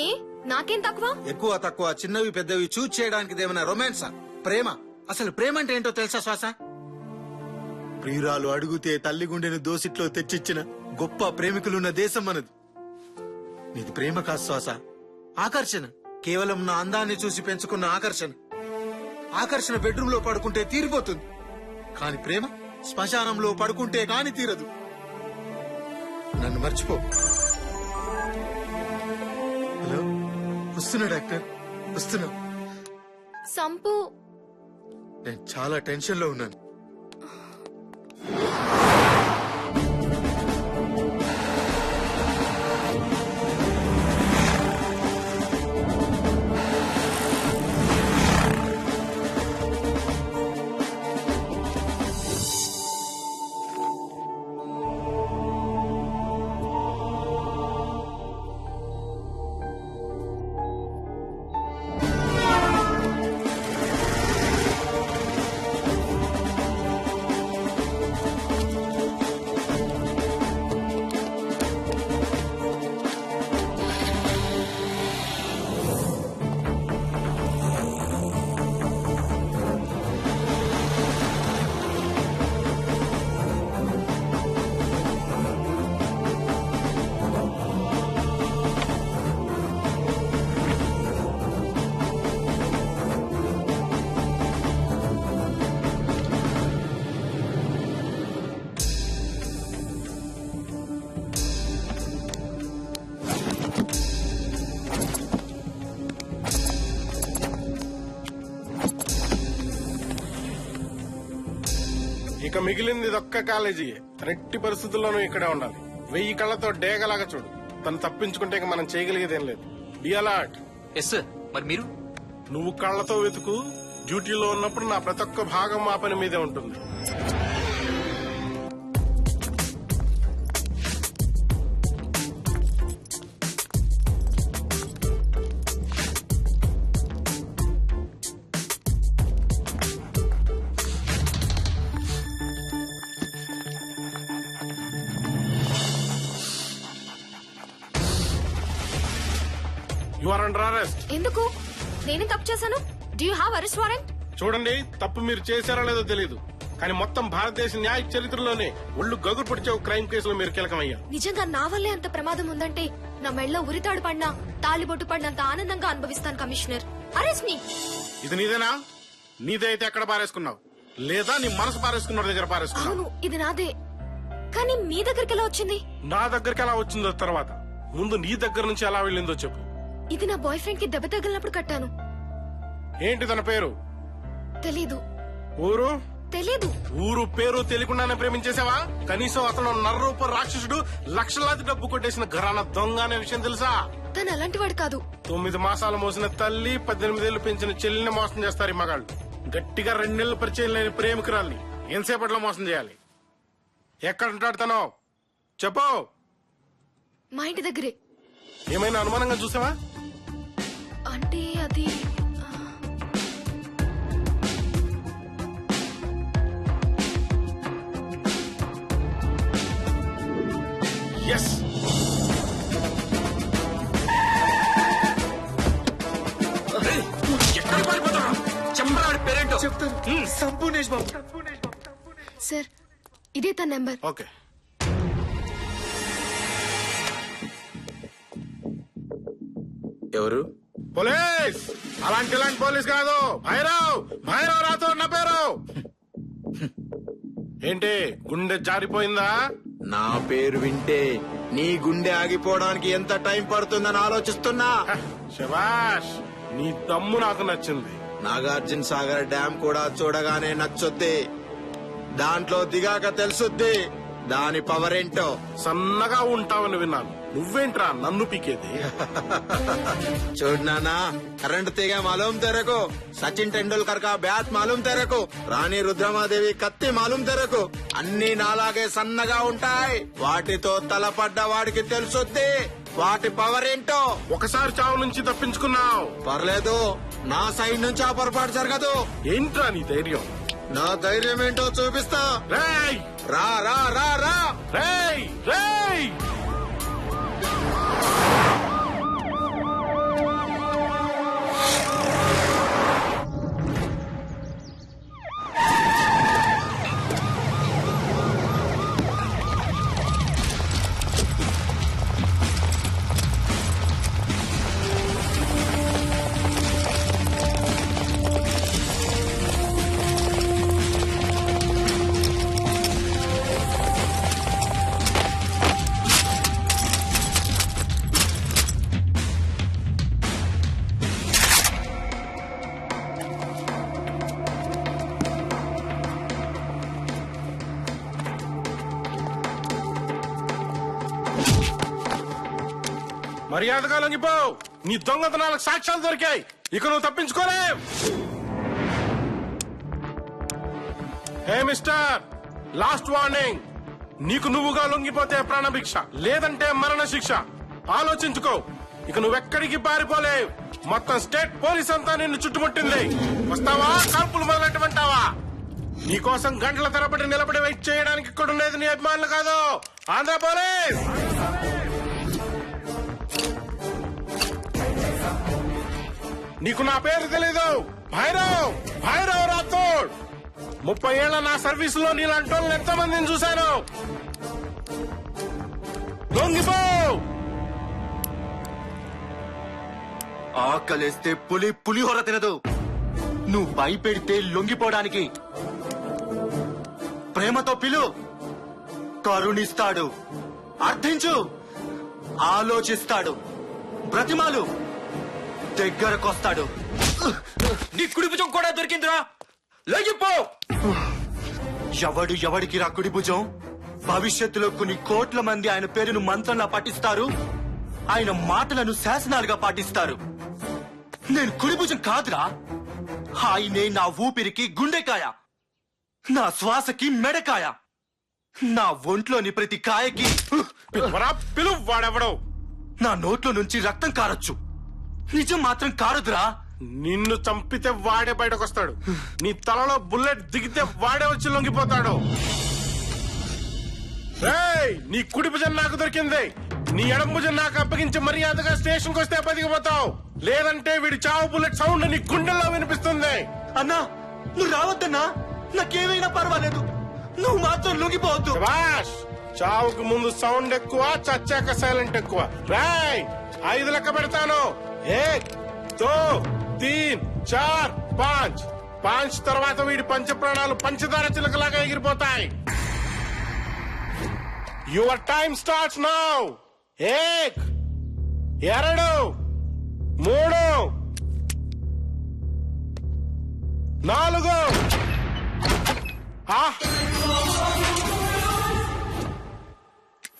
ఏ నాకేం తక్కువ? ఎక్కువ తక్కువ, చిన్నవి పెద్దవి చూజ్ చేయడానికి ఏమైనా రొమాన్సా? ప్రేమ అసలు ప్రేమ అంటే ఏంటో తెలుసా శ్వాస? ప్రియురాలు అడుగుతే తల్లి గుండెను దోసిట్లో తెచ్చిచ్చిన గొప్ప ప్రేమికులున్న దేశం మనది. నీది ప్రేమ కాదు శ్వాస, ఆకర్షణ. కేవలం నా అందాన్ని చూసి పెంచుకున్న ఆకర్షణ. ఆకర్షణ బెడ్రూమ్ లో పడుకుంటే తీరిపోతుంది, కాని ప్రేమ శ్మశానంలో పడుకుంటే కాని తీరదు. నన్ను మర్చిపో. హలో, వస్తున్నా డాక్టర్, వస్తున్నా. సంపు, నేను చాలా టెన్షన్ లో ఉన్నాను. ఇక మిగిలింది ఒక్క కాలేజీ. రెట్టి పరిస్థితుల్లోనూ ఇక్కడే ఉండాలి. 1000 కళ్ళతో డేగలాగా చూడు. తను తప్పించుకుంటే ఇక మనం చేయగలిగేదేం లేదు. Be alert. Yes sir. మరి మీరు? నువ్వు కళ్ళతో వెతుకు. డ్యూటీలో ఉన్నప్పుడు నా ప్రతి ఒక్క భాగం మా పని మీదే ఉంటుంది. You are under arrest. ఎందుకు? నేనే తప్పు చేశాను? Do you have arrest warrant? చూడండి, తప్పు మీరు చేశారో లేదో తెలియదు, కానీ మొత్తం భారతదేశ న్యాయ చరిత్రలోనే ఒళ్ళు గగురు పొడిచే క్రైమ్ కేసులో మీరు కీలకమయ్యారు. నిజంగా నా వల్లే అంత ప్రమాదం ఉందంటే నా మెళ్ళలో ఉరితాడు పడినా తాళిబొట్టు పడినంత ఆనందంగా అనుభవిస్తాను. కమిషనర్, అరెస్ట్ మీ. ఇది నీదేనా? నీదే అయితే ఎక్కడ పారేసుకున్నావు? లేదా నీ మనసు పారేసుకున్న దగ్గర పారేసుకున్నావు? అవును, ఇది నాదే. కానీ మీ దగ్గరికి ఎలా వచ్చింది? నా దగ్గరికి ఎలా వచ్చిందో తర్వాత, ముందు నీ దగ్గర నుంచి ఎలా వెళ్ళిందో చెప్పు. ఇది నా బాయ్ ఫ్రెండ్ కి దెబ్బ తగిలినప్పుడు కట్టాను. ఏంటి తన పేరు? తెలీదు. ఊరు? తెలీదు. ఊరు పేరు తెలియకుండానే ప్రేమించేసావా? కనీసం అతను నర్రూప రాక్షసుడు, లక్షలాది డబ్బు కొట్టేసిన ఘరానా దొంగ అనే విషయం తెలుసా? తను అలాంటి వాడు కాదు. 9 మాసాలు మోసిన తల్లి, 18 ఏళ్లు పెంచిన చెల్లిని మోసం చేస్తారు ఈ మగాళ్ళు. గట్టిగా 2 నెలలు పరిచయం లేని ప్రేమికురాల్ని ఎంతసేపట్లో మోసం చేయాలి? ఎక్కడ ఉంటాడు తను? చెప్పు. మా ఇంటి దగ్గరే. ఏమైనా అనుమానంగా చూసావా? అంటే అది ఎస్. ఎక్కడ పారిపోతావు? చెంబరాడి పేరేంటో చెప్తాను. సంపూర్ణేష్ బాబు. సార్, ఇదే తన నెంబర్. ఓకే. ఎవరు? పోలీస్. ఇలాంటి పోలీస్ కాదు. భైరవ్ రాతో నా పేరు. ఏంటి గుండె జారిపోయిందా? నా పేరు వింటే నీ గుండె ఆగిపోవడానికి ఎంత టైం పడుతుందని ఆలోచిస్తున్నా. శభాష్, నీ దమ్ము నాకు నచ్చింది. నాగార్జున సాగర్ డ్యామ్ కూడా చూడగానే నచ్చుద్ది. దాంట్లో దిగాక తెలుసుద్ది దాని పవర్ ఏంటో. సన్నగా ఉంటావని విన్నాను. నువ్వేంట్రా నన్ను పీకేది? చూడు నానా, కరెంట్ తీగ మాలూం తెరకు, సచిన్ టెండూల్కర్ కా బ్యాట్ మాలూం తెరకు, రాణి రుద్రమాదేవి కత్తి మాలూం తెరకు, అన్ని నాలాగే సన్నగా ఉంటాయి. వాటితో తలపడ్డ వాడికి తెలుసుద్ది వాటి పవర్ ఏంటో. ఒకసారి చావు నుంచి తప్పించుకున్నావు. పర్లేదు, నా సైడ్ నుంచి ఆ పొరపాటు జరగదు. ఏంట్రా నీ ధైర్యం? నా ధైర్యం ఏంటో చూపిస్తా. రేయ్ రా రా రా రా. రేయ్ రేయ్. మర్యాదగా లొంగిపో. నీ దొంగతనాలకు సాక్ష్యాలు దొరికాయి. ఇక నువ్వు తప్పించుకోలేవు. Hey mister, last warning. నీకు నువ్వుగా లొంగిపోతే ప్రాణభిక్ష, లేదంటే మరణ శిక్ష. ఆలోచించుకో. ఇక నువ్వెక్కడికి పారిపోలేవు. మొత్తం స్టేట్ పోలీస్ అంతా నిన్ను చుట్టుముట్టింది. వస్తావా? కాల్పులు మొదలెట్టమంటావా? నీకోసం గంటల తరబడి నిలబడి వెయిట్ చేయడానికి ఇక్కడ ఉండేది నీ అభిమానులు కాదు, ఆంధ్ర పోలీస్. నీకు నా పేరు తెలీదు. భైరవ్ రాథోడ్. 30 ఏళ్ల నా సర్వీస్ లో నీలాంటి వాళ్ళని ఎంతో మందిని చూశాను. లొంగిపో. ఆకలేస్తే పులిహోర తినదు. నువ్వు భయపెడితే లొంగిపోవడానికి. ప్రేమతో పిలు, కరుణిస్తాడు. అర్థించు, ఆలోచిస్తాడు. బ్రతిమాలు, దగ్గరకొస్తాడు. నీ కుడి భుజం కూడా దొరికిందిరా. లొంగిపో. ఎవడికి రా కుడి భుజం? భవిష్యత్తులో కొన్ని కోట్ల మంది ఆయన పేరును మంత్రంలా పఠిస్తారు. ఆయన మాటలను శాసనాలుగా పాటిస్తారు. నేను కుడి భుజం కాదురా. ఆయనే నా ఊపిరికి గుండెకాయ, నా శ్వాసకి మెడకాయ, నా ఒంట్లోని ప్రతి కాయకి. పిలువు. వాడెవడో నా నోట్లో నుంచి రక్తం కారొచ్చు, నిజం మాత్రం కారదురా. నిన్ను చంపితే వాడే బయటకొస్తాడు. నీ తలలో బుల్లెట్ దిగితే వాడే వచ్చి లొంగిపోతాడు. రేయ్, నీ కుడి భుజం నాకు దొరికింది. నీ ఎడం భుజం నాకు అప్పగించి మర్యాదగా స్టేషన్ కు వస్తే బతికిపోతావు. లేదంటే వీడి చావు బుల్లెట్ సౌండ్ నీ గుండెల్లో వినిపిస్తుంది. అన్నా, నువ్వు రావద్దన్నా. నాకేమైనా పర్వాలేదు, నువ్వు మాత్రం లొంగిపోవద్దు. శభాష్. చావుకు ముందు సౌండ్ ఎక్కువ, చచ్చాక సైలెంట్ ఎక్కువ. రేయ్, 5 లెక్క పెడతాను. 1 2 3 4 5. 5 తర్వాత వీడి పంచ ప్రాణాలు పంచదార చిలకలాగా ఎగిరిపోతాయి. Your time starts now. 1 2 3 4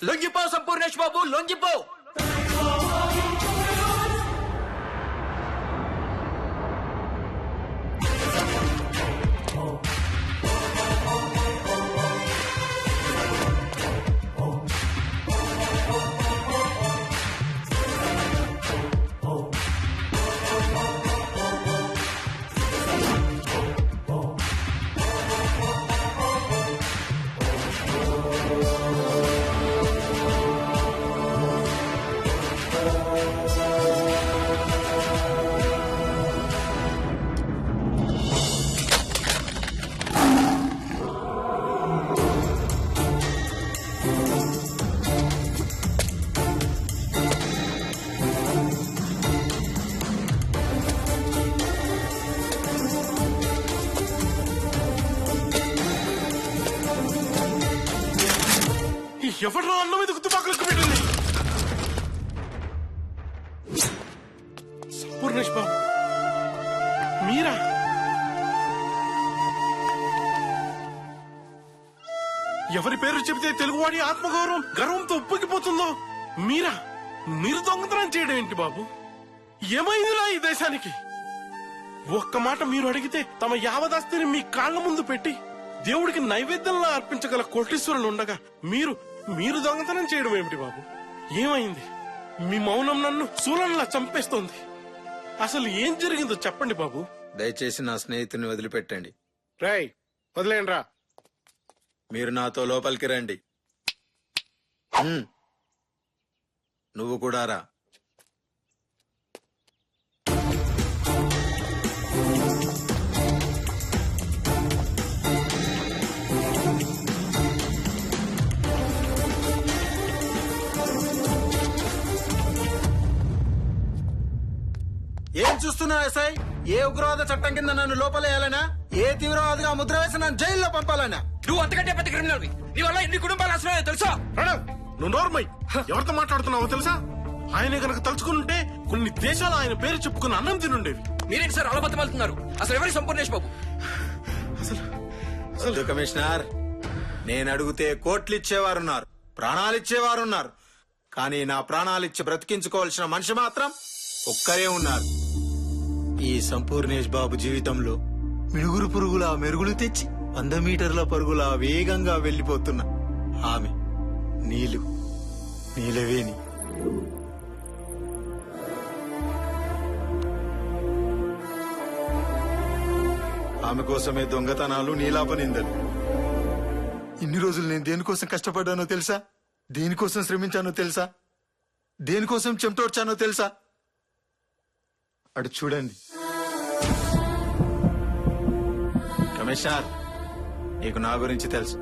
లొంగిపో సంపూర్ణేష్ బాబు, లొంగిపో. ఎవరు అన్నం మీద తుపాకులు పెట్టింది? సంపూర్ణేష్ బాబు మీరా? ఎవరి పేరు చెబితే తెలుగువాడి ఆత్మగౌరవం గర్వంతో ఉప్పొంగిపోతుందో మీరా? మీరు దొంగతనం చేయడం ఏంటి బాబు? ఏమైందిరా ఈ దేశానికి? ఒక్క మాట మీరు అడిగితే తమ యావదాస్తిని మీ కాళ్ల ముందు పెట్టి దేవుడికి నైవేద్యంలా అర్పించగల కోటీశ్వరులు ఉండగా మీరు దొంగతనం చేయడం ఏమిటి బాబు? ఏమైంది? మీ మౌనం నన్ను శూలంలా చంపేస్తోంది. అసలు ఏం జరిగిందో చెప్పండి బాబు. దయచేసి నా స్నేహితుని వదిలిపెట్టండి. రేయ్ వదిలేండి రా. మీరు నాతో లోపలికి రండి. నువ్వు కూడా రా. ఏం చూస్తున్నా ఎస్ఐ? ఏ ఉగ్రవాద చట్టం కింద నన్ను లోపలేయాలనా? ఏ తీవ్రవాదిగా ముద్ర వేసి నన్ను జైల్లో పంపాలనా? నువ్వు అంతకంటే పెద్ద క్రిమినల్. నీ వల్ల ఎన్ని కుటుంబాలు అసలు తెలుసా? నువ్వు నోర్మై. ఎవరితో మాట్లాడుతున్నావో తెలుసా? ఆయన కనుక తలుచుకుంటే కొన్ని దేశాలు ఆయన పేరు చెప్పుకుని అన్నం తినుండేవి. మీరేంటి సార్ అలా బతమాలుతున్నారు? అసలు ఎవరి సంపూర్ణేష్ బాబు? వద్దు కమిషనర్, నేను అడిగితే కోట్లు ఇచ్చేవారున్నారు, ప్రాణాలిచ్చేవారున్నారు. కానీ నా ప్రాణాలిచ్చి బ్రతికించుకోవాల్సిన మనిషి మాత్రం ఒక్కరే ఉన్నారు. ఈ సంపూర్ణేష్ బాబు జీవితంలో మిడుగురు పురుగులా మెరుగులు తెచ్చి 100 మీటర్ల పరుగులా వేగంగా వెళ్లిపోతున్న ఆమె నీలవేణి. ఆమె కోసమే దొంగతనాలు, నీలాపనిందలు. ఇన్ని రోజులు నేను దేనికోసం కష్టపడ్డానో తెలుసా? దేనికోసం శ్రమించానో తెలుసా? దేనికోసం చెమటోడ్చానో తెలుసా? అటు చూడండి. కమిషనర్, నీకు నా గురించి తెలుసు.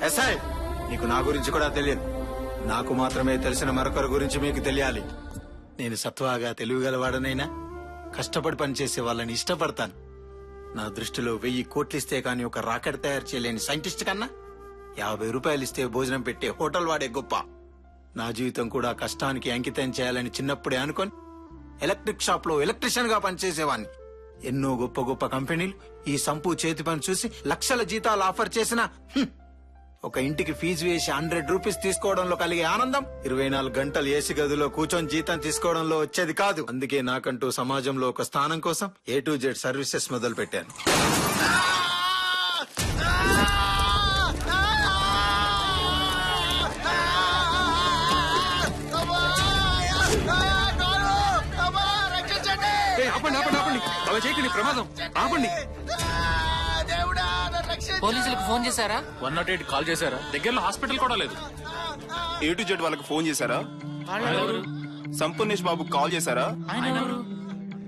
ఎస్ఐ, నీకు నా గురించి కూడా తెలియదు. నాకు మాత్రమే తెలిసిన మరొకరి గురించి మీకు తెలియాలి. నేను సత్వాగా తెలివిగలవాడనైనా కష్టపడి పనిచేసే వాళ్ళని ఇష్టపడతాను. నా దృష్టిలో 1000 కోట్లిస్తే కానీ ఒక రాకెట్ తయారు చేయలేని సైంటిస్ట్ కన్నా 50 రూపాయలు ఇస్తే భోజనం పెట్టే హోటల్ వాడే గొప్ప. నా జీవితం కూడా కష్టానికి అంకితం చేయాలని చిన్నప్పుడే అనుకొని ఎలక్ట్రిక్ షాప్ లో ఎలక్ట్రీషియన్ గా పనిచేసేవాడిని. ఎన్నో గొప్ప గొప్ప కంపెనీలు ఈ సంపు చేతి పని చూసి లక్షల జీతాలు ఆఫర్ చేసిన ఒక ఇంటికి ఫీజు వేసి 100 రూపీస్ తీసుకోవడంలో కలిగే ఆనందం 24 గంటలు ఏసీ గదిలో కూర్చొని జీతం తీసుకోవడంలో వచ్చేది కాదు. అందుకే నాకంటూ సమాజంలో ఒక స్థానం కోసం A to Z సర్వీసెస్ మొదలు పెట్టాను. ఆపండి ఆపండి ఆపండి, అలా చేయకండి, ప్రమాదం. ఆపండి. పోలీసులకు ఫోన్ చేశారా? 108 కాల్ చేశారా? దగ్గరలో హాస్పిటల్ కూడా లేదు. A to Z వాళ్ళకి ఫోన్ చేశారా? సంపూర్ణేష్ బాబు కాల్ చేశారా?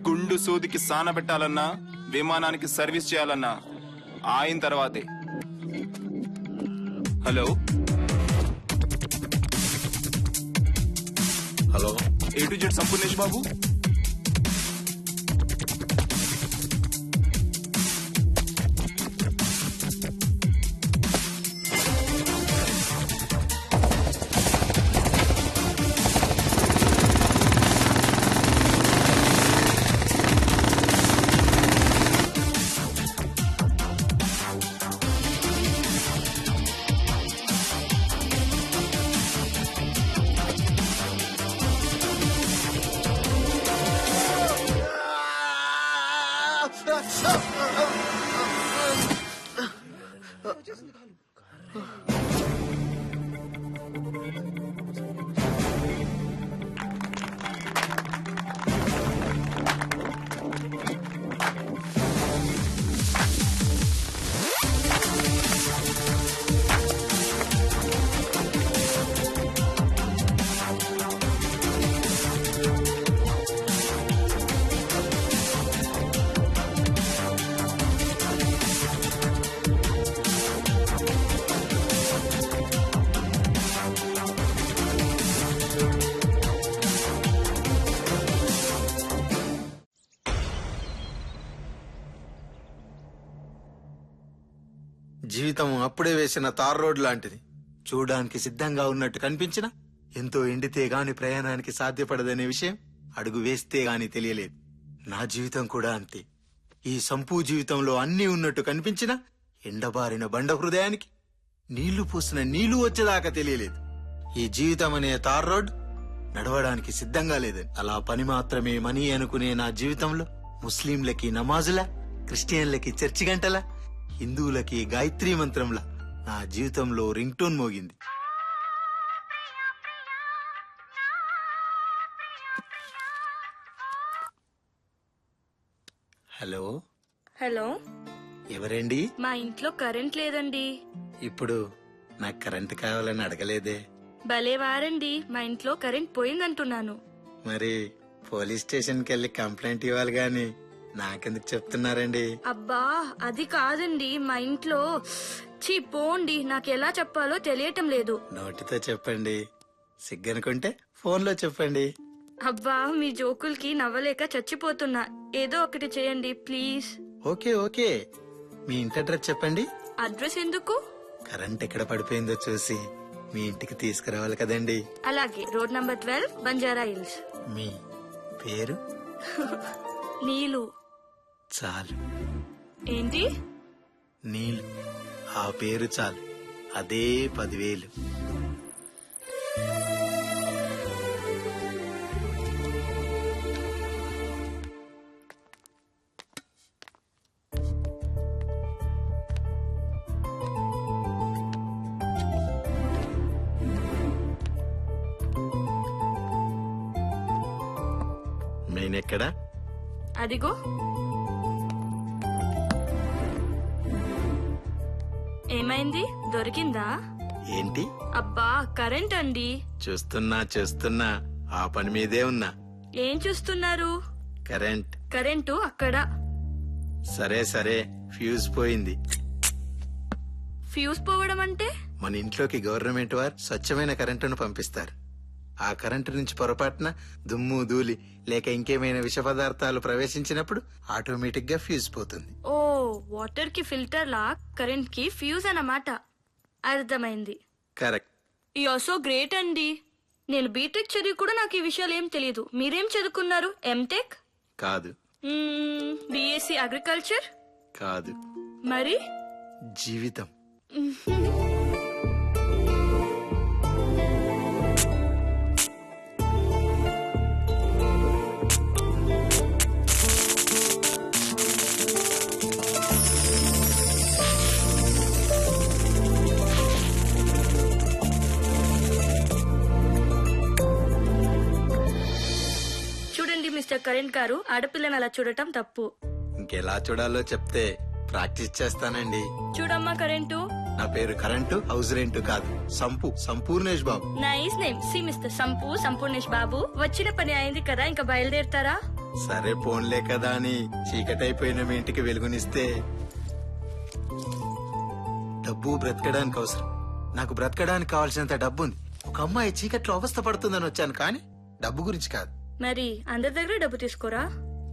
గుండు సూదికి సాన పెట్టాలన్నా, విమానానికి సర్వీస్ చేయాలన్నా ఆయన తర్వాతే. Hello hello, A to Z Sampoornesh Babu. జీవితం అప్పుడే వేసిన తార్ రోడ్ లాంటిది. చూడడానికి సిద్ధంగా ఉన్నట్టు కనిపించినా ఎంతో ఎండితే గాని ప్రయాణానికి సాధ్యపడదనే విషయం అడుగు వేస్తే గాని తెలియలేదు. నా జీవితం కూడా అంతే. ఈ సంపూ జీవితంలో అన్నీ ఉన్నట్టు కనిపించినా ఎండబారిన బండ హృదయానికి నీళ్లు పోసిన నీళ్లు వచ్చేదాకా తెలియలేదు. ఈ జీవితం అనే తార్ రోడ్ నడవడానికి సిద్ధంగా లేదని. అలా పని మాత్రమే మనీ అనుకునే నా జీవితంలో ముస్లింలకి నమాజులా, క్రిస్టియన్లకి చర్చి గంటలా, హిందువులకి గాయత్రీ మంత్రంలా నా జీవితంలో రింగ్ టోన్ మోగింది. హలో హలో, ఎవరండి? మా ఇంట్లో కరెంట్ లేదండి. ఇప్పుడు నాకు కరెంట్ కావాలని అడగలేదే. భలే వారండి, మా ఇంట్లో కరెంట్ పోయిందంటున్నాను. మరి పోలీస్ స్టేషన్కి వెళ్ళి కంప్లైంట్ ఇవ్వాలి గాని నాకెందుకు చెప్తున్నారండి? అబ్బా అది కాదండి, మా ఇంట్లో పోండి, నాకు ఎలా చెప్పాలో తెలియటం లేదు. నోటితో చెప్పండి, సిగ్గనుకుంటే ఫోన్లో చెప్పండి. అబ్బా మీ జోకులకి నవ్వలేక చచ్చిపోతున్నా, ఏదో ఒకటి చేయండి ప్లీజ్. ఓకే ఓకే, మీ ఇంటి అడ్రస్ చెప్పండి. అడ్రస్ ఎందుకు? కరెంట్ ఎక్కడ పడిపోయిందో చూసి మీ ఇంటికి తీసుకురావాలి కదండి. అలాగే, రోడ్ నంబర్ 12, బంజారా హిల్స్. మీ పేరు? నీలు. చాలు. ఏంటి? నీలు. ఆ పేరు చాలు, అదే 10,000. నేనెక్కడా? అదిగో. ఏమైంది, దొరికిందా? ఏంటి? అబ్బా కరెంట్ అండి. చూస్తున్నా ఆ పని మీదే ఉన్నా. ఏం చూస్తున్నారు? కరెంట్. కరెంటు అక్కడ. సరే ఫ్యూజ్ పోయింది. ఫ్యూజ్ పోవడం అంటే? మన ఇంట్లోకి గవర్నమెంట్ వారు స్వచ్ఛమైన కరెంటును పంపిస్తారు. ఆ కరెంటు నుంచి పొరపాటున దుమ్ము ధూళి లేక ఇంకేమైనా విష పదార్థాలు ప్రవేశించినప్పుడు ఆటోమేటిక్ గా ఫ్యూజ్ పోతుంది. ఓ, వాటర్ కి ఫిల్టర్ లా కరెంట్ కి ఫ్యూజ్ అన్నమాట. అర్థమైంది. Correct. You are so great అండి. నేను బీటెక్ చదివి కూడా నాకు ఈ విషయాలు ఏం తెలియదు. మీరేం చదువుకున్నారు? ఎంటెక్? కాదు. BSc agriculture? కాదు. మరి? జీవితం. చూడండి మిస్టర్ కరెంట్ గారు, ఆడపిల్లని అలా చూడటం తప్పు. ఇంకెలా చూడాలో చెప్తే ప్రాక్టీస్ చేస్తానండి. చూడమ్మా కరెంటు. నా పేరు కరెంటు, హౌస్ రెంట్ కాదు. Sampoornesh Babu. Nice name. See mister Sampoornesh Babu, వచ్చిన పని అయింది కదా, ఇంకా బయలుదేరుతారా? సరే పోన్లే కదా అని చీకటైపోయిన మీ ఇంటికి వెలుగునిస్తే. డబ్బు బ్రతకడానికి అవసరం. నాకు బ్రతకడానికి కావాల్సినంత డబ్బు ఉంది. ఒక అమ్మాయి చీకట్లో అవస్థ పడుతుందని వచ్చాను, కానీ డబ్బు గురించి కాదు. మరి అందరి దగ్గర డబ్బు తీసుకోరా?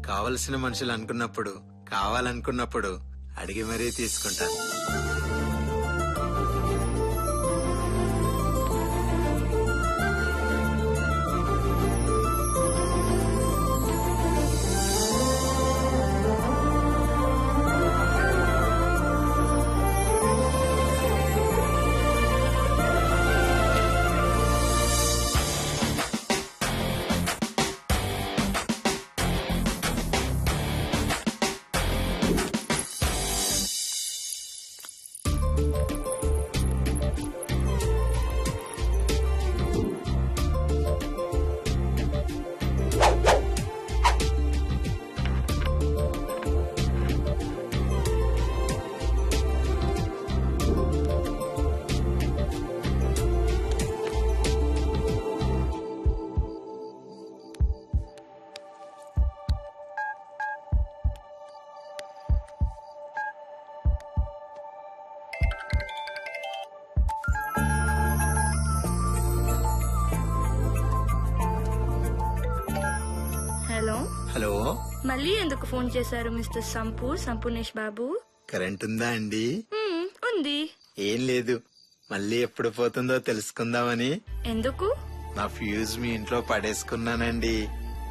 కావలసిన మనుషులు అనుకున్నప్పుడు, కావాలనుకున్నప్పుడు అడిగి మరీ తీసుకుంటాను. హలో హలో, మళ్ళీ ఎందుకు ఫోన్ చేశారు మిస్టర్ సంపూర్ణేష్ బాబు? కరెంట్ ఉందా అండి? ఉంది. ఏం లేదు, మళ్ళీ ఎప్పుడు పోతుందో తెలుసుకుందామని. ఎందుకు? నా ఫ్యూజ్ మీ ఇంట్లో పడేసుకున్నానండి,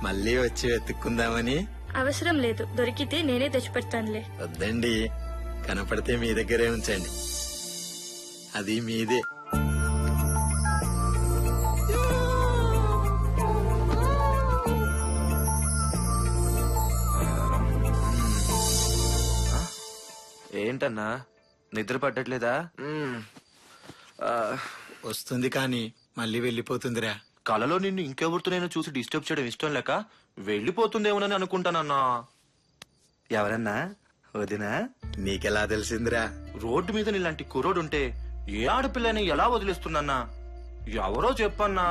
మళ్ళీ వచ్చి వెతుక్కుందామని. అవసరం లేదు, దొరికితే నేనే తెచ్చిపెడతానులే. వద్దండి, కనపడితే మీ దగ్గరే ఉంచండి, అది మీదే. ఏంటన్నా నిద్ర పట్టట్లేదా? వస్తుంది కానీ మళ్ళీ వెళ్ళిపోతుందిరా. కలలో నిన్ను ఇంకెవరితో నేను చూసి డిస్టర్బ్ చేయడం ఇష్టం లేక వెళ్ళిపోతుందేమోనని అనుకుంటానన్నా. ఎవరన్నా? వదినా? నీకెలా తెలిసిందిరా? రోడ్డు మీద నీలాంటి కుర్రోడుంటే ఏ ఆడపిల్లని ఎలా వదిలేస్తున్నా? ఎవరో చెప్పన్నా.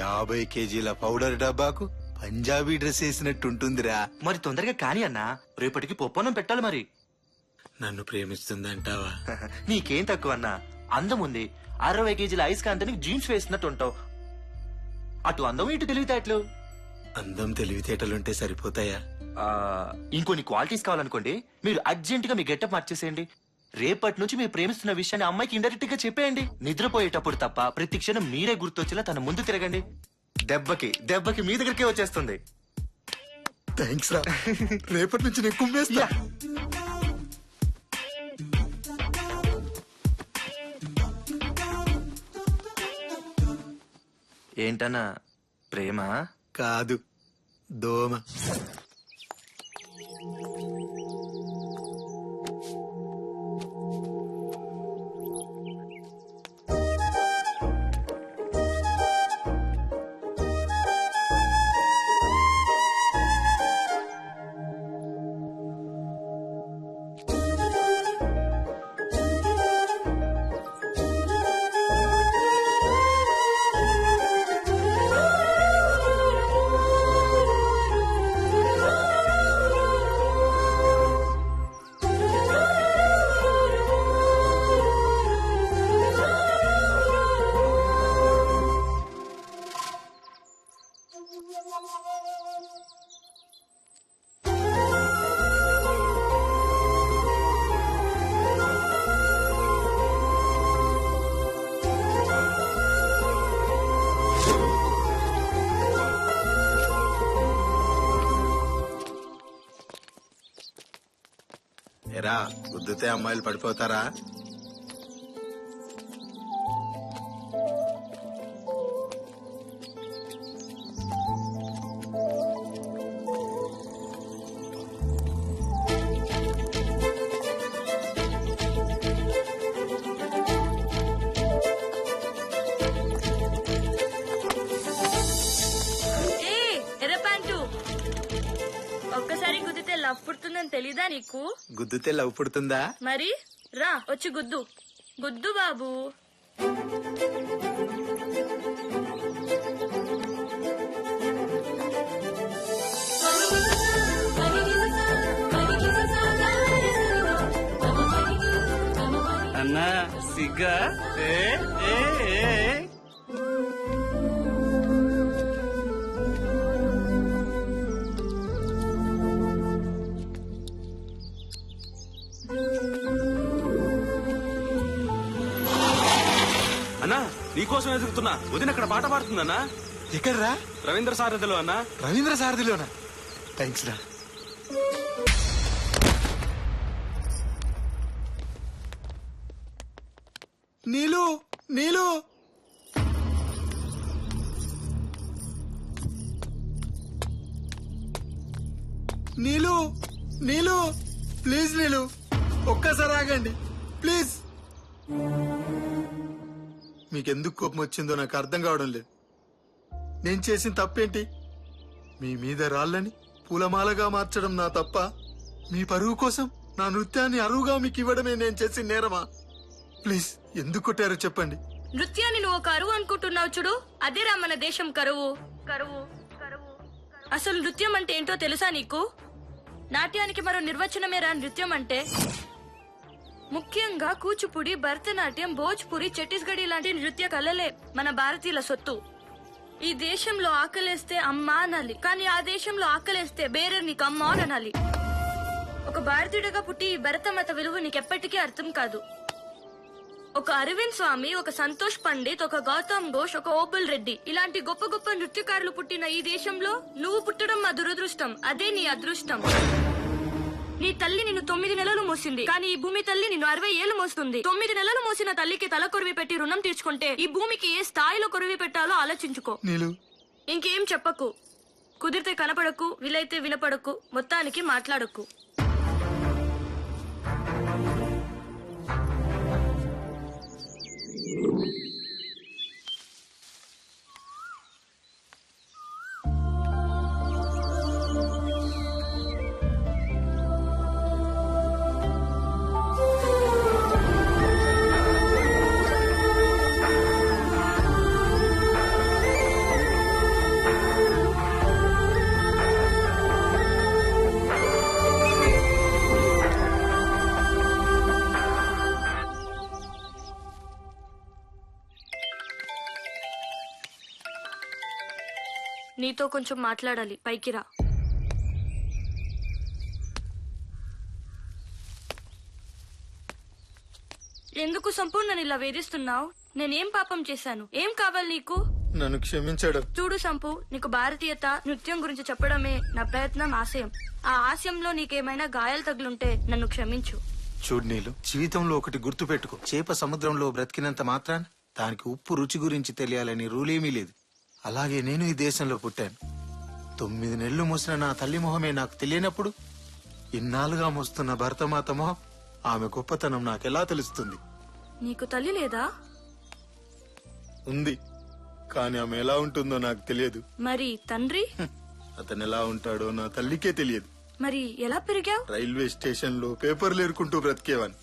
50 కేజీల పౌడర్ డబ్బాకు పంజాబీ డ్రెస్ వేసినట్టుంటుందిరా. మరి తొందరగా కాని అన్నా, రేపటికి పొప్పనం పెట్టాలి. మరి నన్ను ప్రేమిస్తుందంటావా? నీకేం తక్కువ అన్నా, అందం ఉంది. 60 కేజీల ఐస్ కాంతని జీన్స్ వేసినట్టు ఉంటావు. అటు అందం ఇటు తెలివితేటలు. అందం తెలివితేటలుంటే సరిపోతాయా? ఇంకొన్ని క్వాలిటీస్ కావాలనుకోండి, మీరు అర్జెంట్ గా మీ గెటప్ మార్చేసేయండి. రేపటి నుంచి మీరు ప్రేమిస్తున్న విషయాన్ని అమ్మాయికి ఇండైరెక్ట్ గా చెప్పేయండి. నిద్రపోయేటప్పుడు తప్ప ప్రతి క్షణం మీరే గుర్తొచ్చేలా తన ముందు తిరగండి. దెబ్బకి మీ దగ్గరికే వచ్చేస్తుంది. థ్యాంక్స్ రా, రేపటి నుంచి నేను కుమ్మేస్తా. ఏంటన్నా, ప్రేమ కాదు, దోమ. ఎరా, గుద్దుతే అమ్మాయిలు పడిపోతారా? ఒక్కసారి గుద్దితే లవ్ పుడుతుందని తెలీదా నీకు? గుద్దుతే లవ్ పుడుతుందా? మరి రా, వచ్చి గుద్దు. గుద్దు బాబు. అన్నా సిగ్గా? అన్నా, నీకోసం ఎదుగుతున్నా. వదిన అక్కడ పాట పాడుతుందన్నా. ఎక్కడ్రా? రవీంద్ర సారథిలో అన్నా. రవీంద్ర సారథిలోనా? థ్యాంక్స్ రా. నీలు, నీలు, నీలు, నీలు, ప్లీజ్ నీలు, ఒక్కసారి ఆగండి ప్లీజ్. మీకెందుకు కోపం వచ్చిందో నాకు అర్థం కావడం లేదు. నేను చేసిన తప్పేంటి? మీ మీద రాళ్ళని పూలమాలగా మార్చడం నా తప్ప? మీ పరువు కోసం నా నృత్యాన్ని అరువుగా మీకు ఇవ్వడమే నేను చేసిన నేరమా? ప్లీజ్ ఎందుకు కొట్టారో చెప్పండి. నృత్యాన్ని నువ్వు ఒక కరువు అనుకుంటున్నావు చూడు, అదేరా మన దేశం కరువు. కరువు కరువు అసలు నృత్యం అంటే ఏంటో తెలుసా నీకు? నాట్యానికి మరో నిర్వచనమేరా నృత్యం అంటే. ముఖ్యంగా కూచిపూడి, భరతనాట్యం, భోజ్పురి, ఛత్తీస్గఢీ లాంటి నృత్య కళలే మన భారతీయుల సొత్తు. ఈ దేశంలో ఆకలేస్తే అమ్మా అనాలి, కానీ ఆ దేశంలో ఆకలేస్తే బేరే నీకు అమ్మా అని అనాలి. ఒక భారతీయుడిగా పుట్టి ఈ భరతమత విలువ నీకెప్పటికీ అర్థం కాదు. ఒక అరవింద్ స్వామి, ఒక సంతోష్ పండిత్, ఒక గౌతమ్ ఘోష్, ఒక ఓబుల్ రెడ్డి ఇలాంటి గొప్ప గొప్ప నృత్యకారులు పుట్టిన ఈ దేశంలో నువ్వు పుట్టడం మా దురదృష్టం. అదే నీ అదృష్టం. నీ తల్లి నిన్ను 9 నెలలు మోసింది, కానీ ఈ భూమి తల్లి నిన్ను 60 ఏళ్లు మోస్తుంది. 9 నెలలు మోసిన తల్లికి తల కొరివి పెట్టి రుణం తీర్చుకుంటే ఈ భూమికి ఏ స్థాయిలో కొరివి పెట్టాలో ఆలోచించుకో. ఇంకేం చెప్పకు, కుదిరితే కనపడకు, వీలైతే వినపడకు, మొత్తానికి మాట్లాడకు. నీతో కొంచెం మాట్లాడాలి, పైకి రా. ఎందుకు సంపూర్ణ నన్ను ఇలా వేధిస్తున్నావు? నేనేం పాపం చేశాను? ఏం కావాలి నీకు? నన్ను క్షమించడం. చూడు సంపు, నీకు భారతీయత, నృత్యం గురించి చెప్పడమే నా ప్రయత్నం, ఆశయం. ఆ ఆశయంలో నీకేమైనా గాయాలు తగులుంటే నన్ను క్షమించు. చూడు నీలు, జీవితంలో ఒకటి గుర్తు పెట్టుకో. చేప సముద్రంలో బ్రతికినంత మాత్రాన దానికి ఉప్పు రుచి గురించి తెలియాలని రూలేమీ లేదు. అలాగే నేను ఈ దేశంలో పుట్టాను. 9 నెలలు మోసిన నా తల్లి మొహమే నాకు తెలియనప్పుడు ఇన్నాళ్ళుగా మోస్తున్న భరతమాత మొహం, ఆమె గొప్పతనం నాకెలా తెలుస్తుంది? నీకు తల్లి లేదా? ఉంది, కానీ ఆమె ఎలా ఉంటుందో నాకు తెలియదు. మరి తండ్రి? అతను ఎలా ఉంటాడో నా తల్లికే తెలియదు. మరి ఎలా పెరిగావు? రైల్వే స్టేషన్ లో పేపర్లు ఏరుకుంటూ బ్రతికేవాన్ని.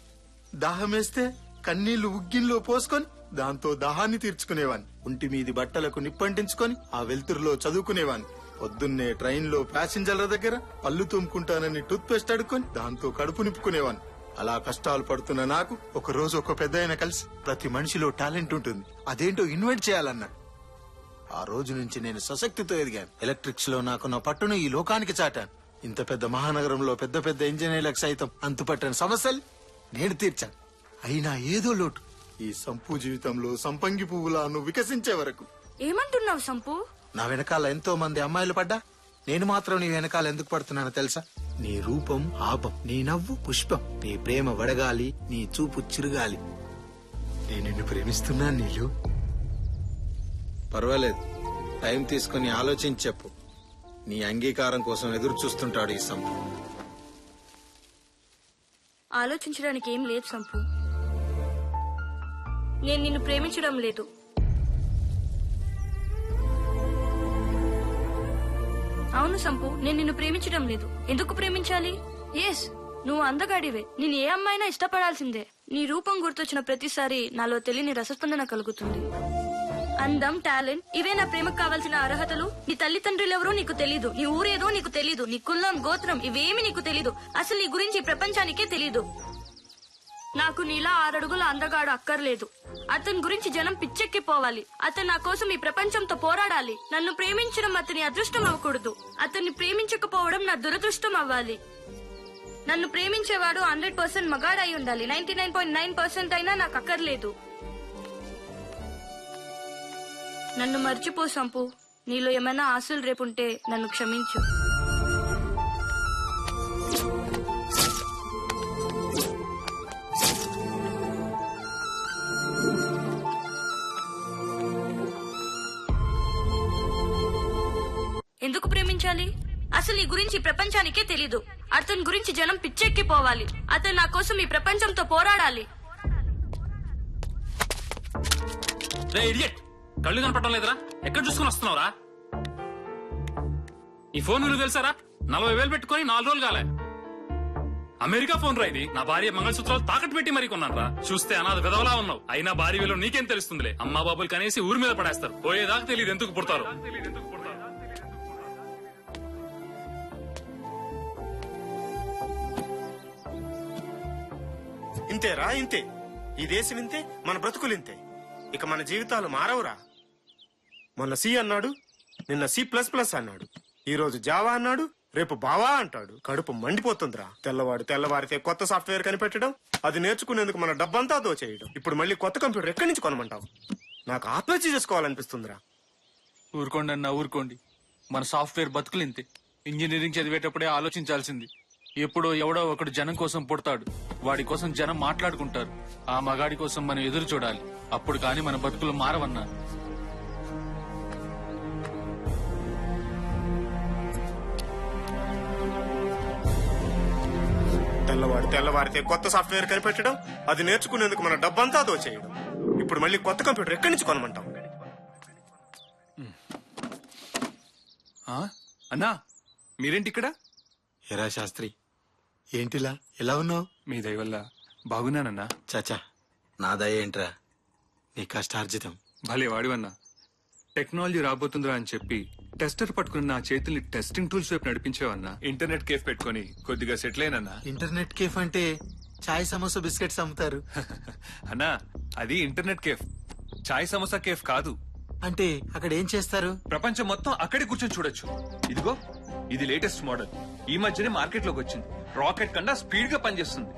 దాహం వేస్తే కన్నీళ్లు ఉగ్గిన్లో పోసుకొని దాంతో దాహాన్ని తీర్చుకునేవాన్ని. ఒంటి మీది బట్టలకు నిప్పంటించుకొని ఆ వెలుతురులో చదువుకునేవాన్ని. పొద్దున్నే ట్రైన్ లో ప్యాసింజర్ల దగ్గర పళ్ళు తుమ్ముకుంటానని టూత్ పేస్ట్ అడుక్కొని దాంతో కడుపు నింపుకునేవాన్ని. అలా కష్టాలు పడుతున్న నాకు ఒక రోజు ఒక పెద్దాయన కలిసి ప్రతి మనిషిలో టాలెంట్ ఉంటుంది, అదేంటో ఇన్వైట్ చేయాలన్నాడు. ఆ రోజు నుంచి నేను సశక్తితో ఎదిగాను. ఎలక్ట్రిక్స్ లో నాకున్న పట్టును ఈ లోకానికి చాటాను. ఇంత పెద్ద మహానగరంలో పెద్ద పెద్ద ఇంజనీర్లకు సైతం అంతుపట్టని సమస్యలు నేను తీర్చాను. అయినా ఏదో లోటు. ఈ సంపు జీవితంలో సంపంగి పువ్వులా నువ్వు వికసించే వరకు. ఏమంటున్నావు సంపు? నా వెనకాల ఎంతో మంది అమ్మాయిలు పడ్డా నేను మాత్రం నీ వెనకాల ఎందుకు పడుతున్నానో తెలుసా? నీ రూపం ఆపం, నీ నవ్వు పుష్పం, నీ ప్రేమ వడగాలి, నీ చూపు చిరుగాలి. నేను నిన్ను ప్రేమిస్తున్నాను నీలు. పర్వాలేదు, టైం తీసుకుని ఆలోచించి చెప్పు. నీ అంగీకారం కోసం ఎదురు చూస్తుంటాడు ఈ సంపు. ఆలోచించడానికి ఏం లేదు సంపు. నేను నిన్ను ప్రేమించడం లేదు. అవును సంపు, నేను నిన్ను ప్రేమించడం లేదు. ఎందుకు ప్రేమించాలి? ఎస్, నువ్వు అందగాడివే. నేను ఏ అమ్మాయినా ఇష్టపడాల్సిందే. నీ రూపం గుర్తొచ్చిన ప్రతిసారి నాలో తెలియని రసస్పందన కలుగుతుంది. అందం, టాలెంట్, ఇవే నా ప్రేమకు కావాల్సిన అర్హతలు. నీ తల్లిదండ్రులెవరో నీకు తెలీదు, నీ ఊరేదో నీకు తెలీదు, నీ కులం, గోత్రం ఇవేమి నీకు తెలీదు. అసలు నీ గురించి ప్రపంచానికే తెలీదు. నాకు నీలా 6 అడుగుల అందగాడు అక్కర్లేదు. అతని గురించి జనం పిచ్చెక్కిపోవాలి. అతను నా కోసం ఈ ప్రపంచంతో పోరాడాలి. నన్ను ప్రేమించడం అతని అదృష్టం అవ్వకూడదు. అతన్ని ప్రేమించకపోవడం నా దురదృష్టం అవ్వాలి. నన్ను ప్రేమించేవాడు 100% మగాడై ఉండాలి. 99.9% అయినా నాకు అక్కర్లేదు. నన్ను మర్చిపో సంపు. నీలో ఏమైనా ఆశలు రేపుంటే నన్ను క్షమించు. ఎందుకు ప్రేమించాలి? అసలు ఈ గురించి ప్రపంచానికే తెలీదు. అతని గురించి జనం పిచ్చెక్కిపోవాలి. అతను నా కోసం ఈ ప్రపంచంతో పోరాడాలి. రే ఇడియట్, కళ్ళు కనపడడం లేదురా? ఎక్కడ చూసుకుని వస్తున్నావురా? ఈ ఫోన్ విలువ తెలుసారా? 40,000 పెట్టుకుని 4 రోజులు కాలే. అమెరికా ఫోన్ రా ఇది. నా భార్య మంగళసూత్రాలు తాకట్టు పెట్టి మరీ కొన్నాను రా. చూస్తే అనాథ విధవలా ఉన్నావు. అయినా భార్య విలువ నీకేం తెలుస్తుందిలే. అమ్మా బాబులు కనేసి ఊరి మీద పడేస్తారు. పోయేదాకా తెలియదు ఎందుకు పుడతారు. ఇంతేరా, ఇంతే. ఈ దేశం ఇంతే, మన బ్రతుకులు ఇంతే. ఇక మన జీవితాలు మారవురా. మొన్న సి అన్నాడు, నిన్న C++ అన్నాడు, ఈ రోజు జావా అన్నాడు, రేపు బావా అంటాడు. కడుపు మండిపోతుందిరా. తెల్లవారితే కొత్త సాఫ్ట్వేర్ కనిపెట్టడం, అది నేర్చుకునేందుకు మన డబ్బంతా దోచేయడం. ఇప్పుడు మళ్ళీ కొత్త కంప్యూటర్ ఎక్కడి నుంచి కొనమంటావు? నాకు ఆత్మహత్య చేసుకోవాలనిపిస్తుందిరా. ఊరుకోండి అన్న, ఊరుకోండి. మన సాఫ్ట్వేర్ బతుకులు ఇంతే. ఇంజనీరింగ్ చదివేటప్పుడే ఆలోచించాల్సింది. ఎప్పుడో ఎవడో ఒకడు జనం కోసం పుడతాడు. వాడి కోసం జనం మాట్లాడుకుంటారు. ఆ మగాడి కోసం మనం ఎదురు చూడాలి. అప్పుడు కాని మన బతుకులు మారవన్నా. తెల్లవారితే కొత్త సాఫ్ట్వేర్ కనిపెట్టడం, అది నేర్చుకునేందుకు మన డబ్బంతా దోచేయడం. ఇప్పుడు మళ్ళీ కొత్త కంప్యూటర్ ఎక్కడి నుంచి కొనమంటాం? అన్నా, మీరేంటి ఇక్కడ? ఎరా శాస్త్రి, ఏంటిలా ఎలా ఉన్నావు? మీ దయ వల్ల బాగున్నానన్నా. చాచా, నా దయ ఏంట్రా, నీ కష్టార్జితం. భలే వాడివన్నా. టెక్నాలజీ రాబోతుందిరా అని చెప్పి టెస్టర్ పట్టుకుని నా చేతుల్ని టెస్టింగ్ టూల్స్ వైపు నడిపించేవన్నా. ఇంటర్నెట్ కేఫ్ పెట్టుకుని కొద్దిగా సెటిల్ అయినన్నా. ఇంటర్నెట్ కేఫ్ అంటే చాయ్ సమోసా బిస్కెట్స్ అమ్ముతారు అన్నా. అది ఇంటర్నెట్ కేఫ్, చాయ్ సమోసా కేఫ్ కాదు. అంటే అక్కడ ఏం చేస్తారు? ప్రపంచం మొత్తం అక్కడే కూర్చొని చూడొచ్చు. ఇదిగో, ఇది లేటెస్ట్ మోడల్. ఈ మధ్యనే మార్కెట్ లోకి వచ్చింది. రాకెట్ కన్నా స్పీడ్ గా పనిచేస్తుంది.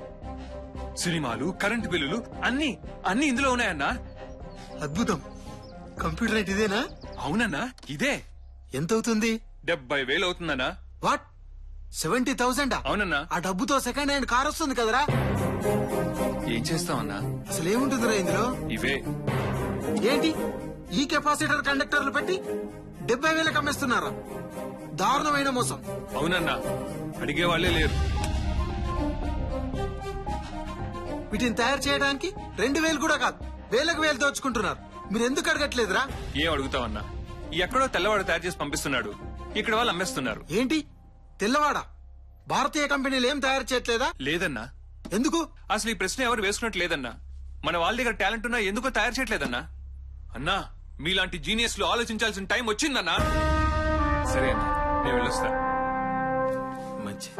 సినిమాలు, కరెంట్ బిల్లులు అన్ని ఇందులో ఉన్నాయన్నా. అద్భుతం. కంప్యూటర్ రేట్ ఇదేనా? అవునన్నా, ఇదే. ఎంత అవుతుంది? 70,000 అవుతుందన్నా. వాట్, 70,000? అవునన్నా. ఆ డబ్బుతో సెకండ్ హ్యాండ్ కార్ వస్తుంది కదరా. ఏం చేస్తామన్నా? అసలు ఏముంటుందిరా ఇందులో? ఇవే. ఏంటి, ఈ కెపాసిటర్ కండక్టర్లు పెట్టి 70,000 అమ్మేస్తున్నారా? దారుణమైన మోసం. అవునన్నా, అడిగే వాళ్లే లేరు. వీటిని తయారు చేయడానికి 2,000 కూడా కాదు, వేలకు వేలు దోచుకుంటున్నారు. మీరు ఎందుకు అడగట్లేదురా? ఏం అడుగుతావన్నా? ఎక్కడో తెల్లవాడు తయారు చేసి పంపిస్తున్నాడు, ఇక్కడ వాళ్ళు అమ్మేస్తున్నారు. ఏంటి తెల్లవాడ? భారతీయ కంపెనీలు ఏం తయారు చేయట్లేదా? లేదన్నా. ఎందుకు? అసలు ఈ ప్రశ్న ఎవరు వేసుకున్నట్టు లేదన్నా. మన వాళ్ళ దగ్గర టాలెంట్ ఉన్నా ఎందుకో తయారు చేయట్లేదన్నా. అన్నా, మీలాంటి జీనియస్ లో ఆలోచించాల్సిన టైం వచ్చిందన్నా. సరే అన్నా, నేను వెళ్ళొస్తా. మంచి.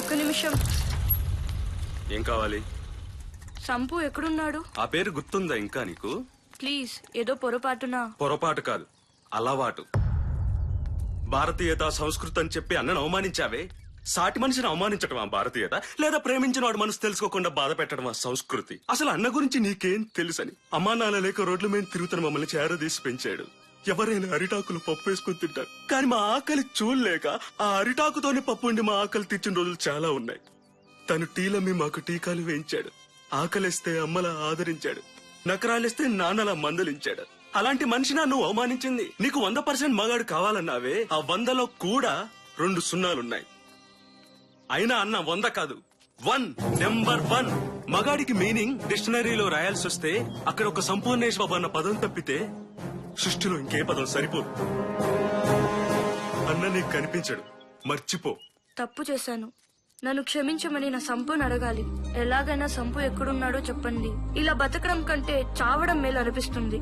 ఒక్క నిమిషం. ఏం కావాలి? సంపు ఎక్కడున్నాడు? ఆ పేరు గుర్తుందా ఇంకా నీకు? ప్లీజ్, ఏదో పొరపాటునా. పొరపాటు కాదు, అలవాటు. భారతీయత, సంస్కృతి అని చెప్పి అన్నను అవమానించావే. సాటి మనిషిని అవమానించటమా భారతీయత? లేదా ప్రేమించిన వాడు మనసు తెలుసుకోకుండా బాధ పెట్టడమా సంస్కృతి? అసలు అన్న గురించి నీకేం తెలుసని? అమ్మా నాన్న లేక రోడ్ల మీద తిరుగుతున్న మమ్మల్ని చేరదీసి పెంచాడు. ఎవరైనా అరిటాకులు పప్పు వేసుకుని తింటారు, కానీ మా ఆకలి చూడలేక ఆ అరిటాకుతోనే పప్పు ఉండి మా ఆకలి తీర్చిన రోజులు చాలా ఉన్నాయి. తను టీలమ్మి మాకు టీకాలు వేయించాడు. ఆకలిస్తే అమ్మలా ఆదరించాడు, నకరాలిస్తే నాన్నలా మందలించాడు. అలాంటి మనిషినా నువ్వు అవమానించింది? నీకు 100% మగాడు కావాలన్నావే, ఆ 100లో కూడా 2 సున్నాలున్నాయి. అయినా అన్న 100 కాదు, 1 నెంబర్ 1. మగాడికి మీనింగ్ డిక్షనరీలో రాయాల్సి వస్తే అక్కడ ఒక సంపూర్ణేష్ బాబు అన్న పదం తప్పితే సృష్టిలో ఇంకే పదం సరిపోదు. అన్న నీకు కనిపించడు, మర్చిపో. తప్పు చేశాను, నన్ను క్షమించమని నా సంపుని అడగాలి. ఎలాగైనా సంపు ఎక్కడున్నాడో చెప్పండి. ఇలా బతకడం కంటే చావడం మేలు అనిపిస్తుంది.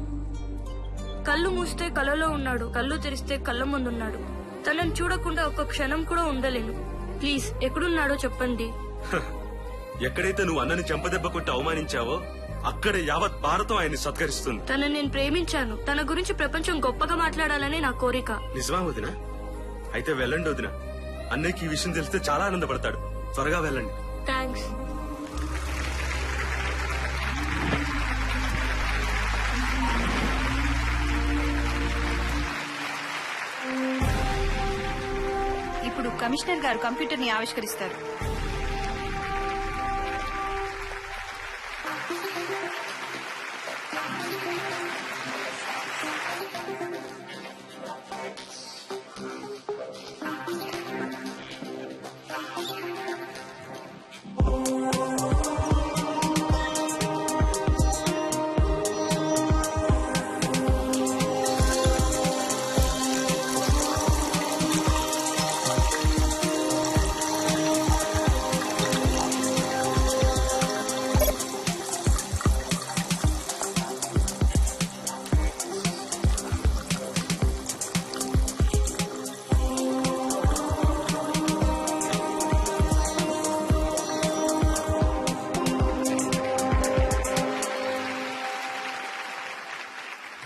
కళ్ళు మూస్తే కలలో ఉన్నాడు, కళ్ళు తెరిస్తే కళ్ళ ముందున్నాడు. తనని చూడకుండా ఒక్క క్షణం కూడా ఉండలేను. ప్లీజ్ ఎక్కడున్నాడో చెప్పండి. ఎక్కడైతే నువ్వు అన్నని చెంపదెబ్బ కొట్టి అవమానించావో అక్కడే యావత్ భారతం ఆయన్ని సత్కరిస్తుంది. తనని నేను ప్రేమించాను. తన గురించి ప్రపంచం గొప్పగా మాట్లాడాలని నా కోరిక. నిజమా వదినా? అయితే వెళ్ళండి వదినా. అన్నయ్యకి ఈ విషయం తెలిస్తే చాలా ఆనందపడతాడు. త్వరగా వెళ్ళండి. థ్యాంక్స్. ఇప్పుడు కమిషనర్ గారు కంప్యూటర్ ని ఆవిష్కరిస్తారు.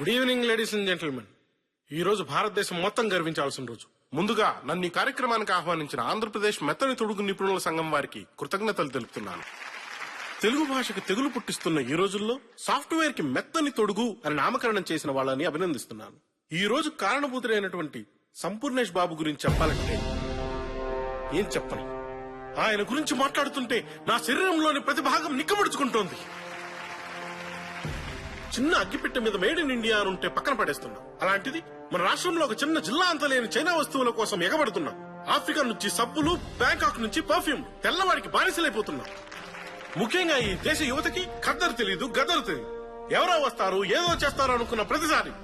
Good evening ladies and gentlemen. ఈ రోజు భారతదేశం మొత్తం గర్వించాల్సిన రోజు. ముందుగా నన్ను ఈ కార్యక్రమానికి ఆహ్వానించిన ఆంధ్రప్రదేశ్ మెత్తని తొడుగు నిపుణుల సంఘం వారికి కృతజ్ఞతలు తెలుపుతున్నాను. తెలుగు భాషకు తెగులు పుట్టిస్తున్న ఈ రోజుల్లో సాఫ్ట్వేర్ కి మెత్తని తొడుగు అని నామకరణం చేసిన వాళ్ళని అభినందిస్తున్నాను. ఈ రోజు కారణభూతులైనటువంటి సంపూర్ణేష్ బాబు గురించి చెప్పాలంటే ఏం చెప్పను. ఆయన గురించి మాట్లాడుతుంటే నా శరీరంలోని ప్రతి భాగం నిక్కబడుచుకుంటోంది. చిన్న అగ్గిపెట్టె మీద మేడ్ ఇన్ ఇండియా అని ఉంటే పక్కన పడేస్తున్నాం. అలాంటిది మన రాష్ట్రంలో ఒక చిన్న జిల్లా అంత లేని చైనా వస్తువుల కోసం ఎగబడుతున్నాం. ఆఫ్రికా నుంచి సబ్బులు, బ్యాంకాక్ నుంచి పర్ఫ్యూమ్, తెల్లవాడికి బానిసలైపోతున్నాం. ముఖ్యంగా ఈ దేశ యువతకి ఖద్దరు తెలీదు, గద్దరు తెలీదు. ఎవరో వస్తారు, ఏదో చేస్తారు అనుకున్న ప్రతిసారి,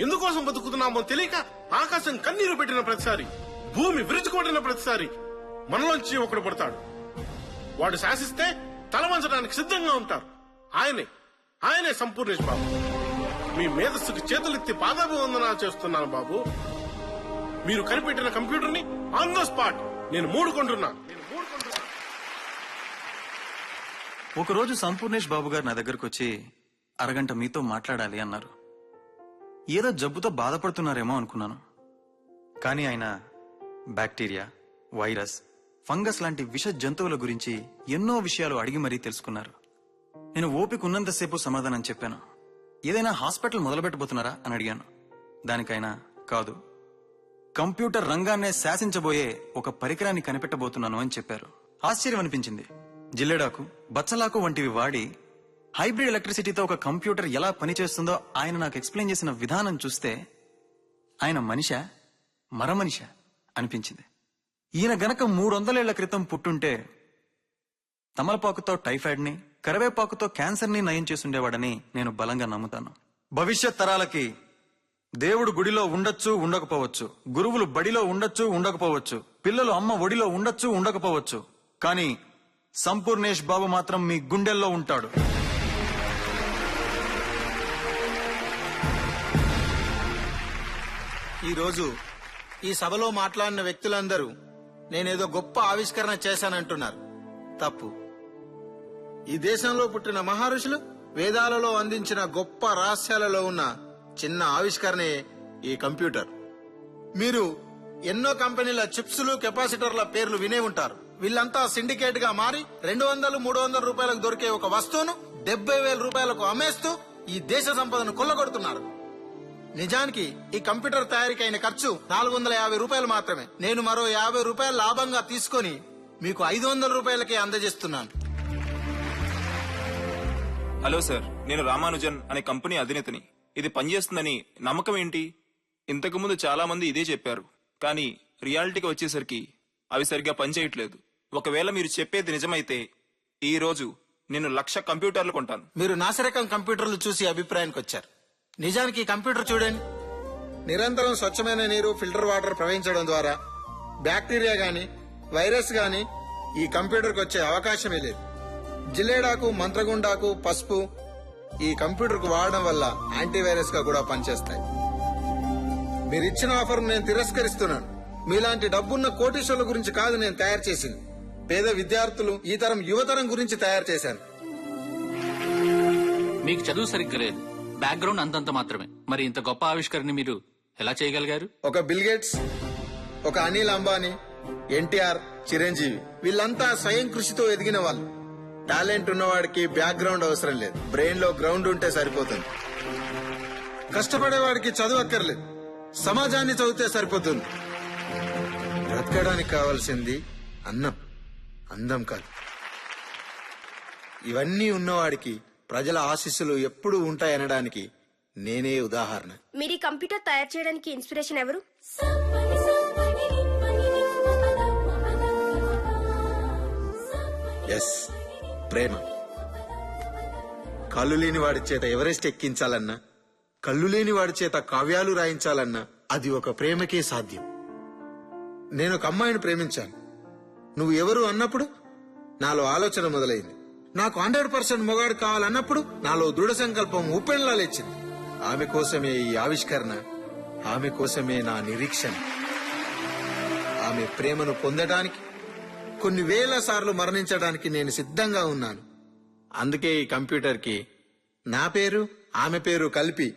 ఎందుకోసం బతుకుతున్నామో తెలియక ఆకాశం కన్నీరు పెట్టిన ప్రతిసారి, భూమి విరుచుకొట్టిన ప్రతిసారి మనలోంచి ఒకడు పడతాడు. వాడు శాసిస్తే తల వంచడానికి సిద్ధంగా ఉంటారు. ఆయనే సంపూర్ణేష్ బాబు. మీ మేధస్సుకు చేతులెత్తి పాదాభివందనాలు చేస్తున్నాను బాబు. మీరు కనిపెట్టిన కంప్యూటర్ ని ఆన్ ద స్పాట్ నేను మూడుకుంటున్నా. ఒకరోజు సంపూర్ణేష్ బాబు గారు నా దగ్గరకు వచ్చి అరగంట మీతో మాట్లాడాలి అన్నారు. ఏదో జబ్బుతో బాధపడుతున్నారేమో అనుకున్నాను. కానీ ఆయన బ్యాక్టీరియా, వైరస్, ఫంగస్ లాంటి విష జంతువుల గురించి ఎన్నో విషయాలు అడిగి మరీ తెలుసుకున్నారు. నేను ఓపిక ఉన్నంతసేపు సమాధానం చెప్పాను. ఏదైనా హాస్పిటల్ మొదలుపెట్టబోతున్నారా అని అడిగాను. దానికైనా కాదు, కంప్యూటర్ రంగాన్నే శాసించబోయే ఒక పరికరాన్ని కనిపెట్టబోతున్నాను అని చెప్పారు. ఆశ్చర్యం అనిపించింది. జిల్లెడాకు, బచ్చలాకు వంటివి వాడి హైబ్రిడ్ ఎలక్ట్రిసిటీతో ఒక కంప్యూటర్ ఎలా పనిచేస్తుందో ఆయన నాకు ఎక్స్ప్లెయిన్ చేసిన విధానం చూస్తే ఆయన మనిషా మరమనిషా అనిపించింది. ఈయన గనక 300 ఏళ్ల క్రితం పుట్టుంటే తమలపాకుతో టైఫాయిడ్ ని, కరివేపాకుతో క్యాన్సర్ ని నయం చేసుండేవాడని నేను బలంగా నమ్ముతాను. భవిష్యత్ తరాలకి దేవుడు గుడిలో ఉండొచ్చు, ఉండకపోవచ్చు, గురువులు బడిలో ఉండొచ్చు, ఉండకపోవచ్చు, పిల్లలు అమ్మ ఒడిలో ఉండొచ్చు, ఉండకపోవచ్చు, కానీ సంపూర్ణేష్ బాబు మాత్రం మీ గుండెల్లో ఉంటాడు. ఈరోజు ఈ సభలో మాట్లాడిన వ్యక్తులందరూ నేనేదో గొప్ప ఆవిష్కరణ చేశానంటున్నారు. తప్పు. ఈ దేశంలో పుట్టిన మహర్షులు వేదాలలో అందించిన గొప్ప రహస్యాలలో ఉన్న చిన్న ఆవిష్కరణే ఈ కంప్యూటర్. మీరు ఎన్నో కంపెనీల చిప్స్లు, కెపాసిటర్ల పేర్లు వినే ఉంటారు. వీళ్ళంతా సిండికేట్ గా మారి 200-300 రూపాయలకు దొరికే ఒక వస్తువును 70,000 రూపాయలకు అమ్మేస్తూ ఈ దేశ సంపదను కొల్లగొడుతున్నారు. నిజానికి ఈ కంప్యూటర్ తయారీకి అయిన ఖర్చు 450 రూపాయలు మాత్రమే. నేను మరో 50 రూపాయలు లాభంగా తీసుకొని మీకు 500 రూపాయలకే అందజేస్తున్నాను. హలో సార్, నేను రామానుజన్ అనే కంపెనీ అధినేతని. ఇది పనిచేస్తుందని నమ్మకం ఏంటి? ఇంతకు ముందు చాలా మంది ఇదే చెప్పారు, కానీ రియాలిటీకి వచ్చేసరికి అవి సరిగ్గా పనిచేయట్లేదు. ఒకవేళ మీరు చెప్పేది నిజమైతే ఈ రోజు నేను 1,00,000 కంప్యూటర్లు కొంటాను. మీరు నాసిరకం కంప్యూటర్లు చూసి అభిప్రాయానికి వచ్చారు. నిజానికి ఈ కంప్యూటర్ చూడండి. నిరంతరం స్వచ్ఛమైన నీరు, ఫిల్టర్ వాటర్ ప్రవహించడం ద్వారా బ్యాక్టీరియా గాని వైరస్ గాని ఈ కంప్యూటర్కి వచ్చే అవకాశమే లేదు. జిల్లేడాకు, మంత్రగుండాకు, పసుపు ఈ కంప్యూటర్కు వాడడం వల్ల యాంటీవైరస్ గా కూడా పనిచేస్తాయి. మీరు ఇచ్చిన ఆఫర్ నేను తిరస్కరిస్తున్నాను. మీలాంటి డబ్బున్న కోటీశ్వర్ల గురించి కాదు నేను తయారు చేసింది. పేద విద్యార్థులు, ఈ తరం యువతరం గురించి తయారు చేశాను. మీకు చదువు సరిగ్గా లేదు, బ్యాక్గ్రౌండ్ అంతంత మాత్రమే. మరి ఇంత గొప్ప ఆవిష్కరణ మీరు ఎలా చేయగలిగారు? ఒక బిల్ గేట్స్, ఒక అనిల్ అంబానీ, ఎన్టీఆర్, చిరంజీవి వీళ్ళంతా స్వయం కృషితో ఎదిగిన వాళ్ళు. టాలెంట్ ఉన్నవాడికి బ్యాక్గ్రౌండ్ అవసరం లేదు, బ్రెయిన్ లో గ్రౌండ్ ఉంటే సరిపోతుంది. కష్టపడేవాడికి చదువు అక్కర్లేదు, సమాజాన్ని చదివితే సరిపోతుంది. బ్రతకడానికి కావాల్సింది అన్నం, అందం కాదు. ఇవన్నీ ఉన్నవాడికి ప్రజల ఆశీస్సులు ఎప్పుడూ ఉంటాయనడానికి నేనే ఉదాహరణ. మీరు ఈ కంప్యూటర్ తయారు చేయడానికి ఇన్స్పిరేషన్ ఎవరు? ఎస్, ప్రేమ. కళ్ళు లేని వాడి చేత ఎవరెస్ట్ ఎక్కించాలన్నా, కళ్ళు లేని వాడి చేత కావ్యాలు రాయించాలన్నా అది ఒక ప్రేమకే సాధ్యం. నేను ఒక అమ్మాయిని ప్రేమించాను. నువ్వు ఎవరు అన్నప్పుడు నాలో ఆలోచన మొదలైంది. నాకు 100% మొగాడు కావాలన్నప్పుడు నాలో దృఢ సంకల్పం ఉప్పెన్లా లేచింది. ఆమె కోసమే ఈ ఆవిష్కరణ, ఆమె కోసమే నా నిరీక్షణ. ఆమె ప్రేమను పొందడానికి, కొన్ని వేల సార్లు మరణించడానికి నేను సిద్ధంగా ఉన్నాను. అందుకే ఈ కంప్యూటర్ కి నా పేరు, ఆమె పేరు కలిపి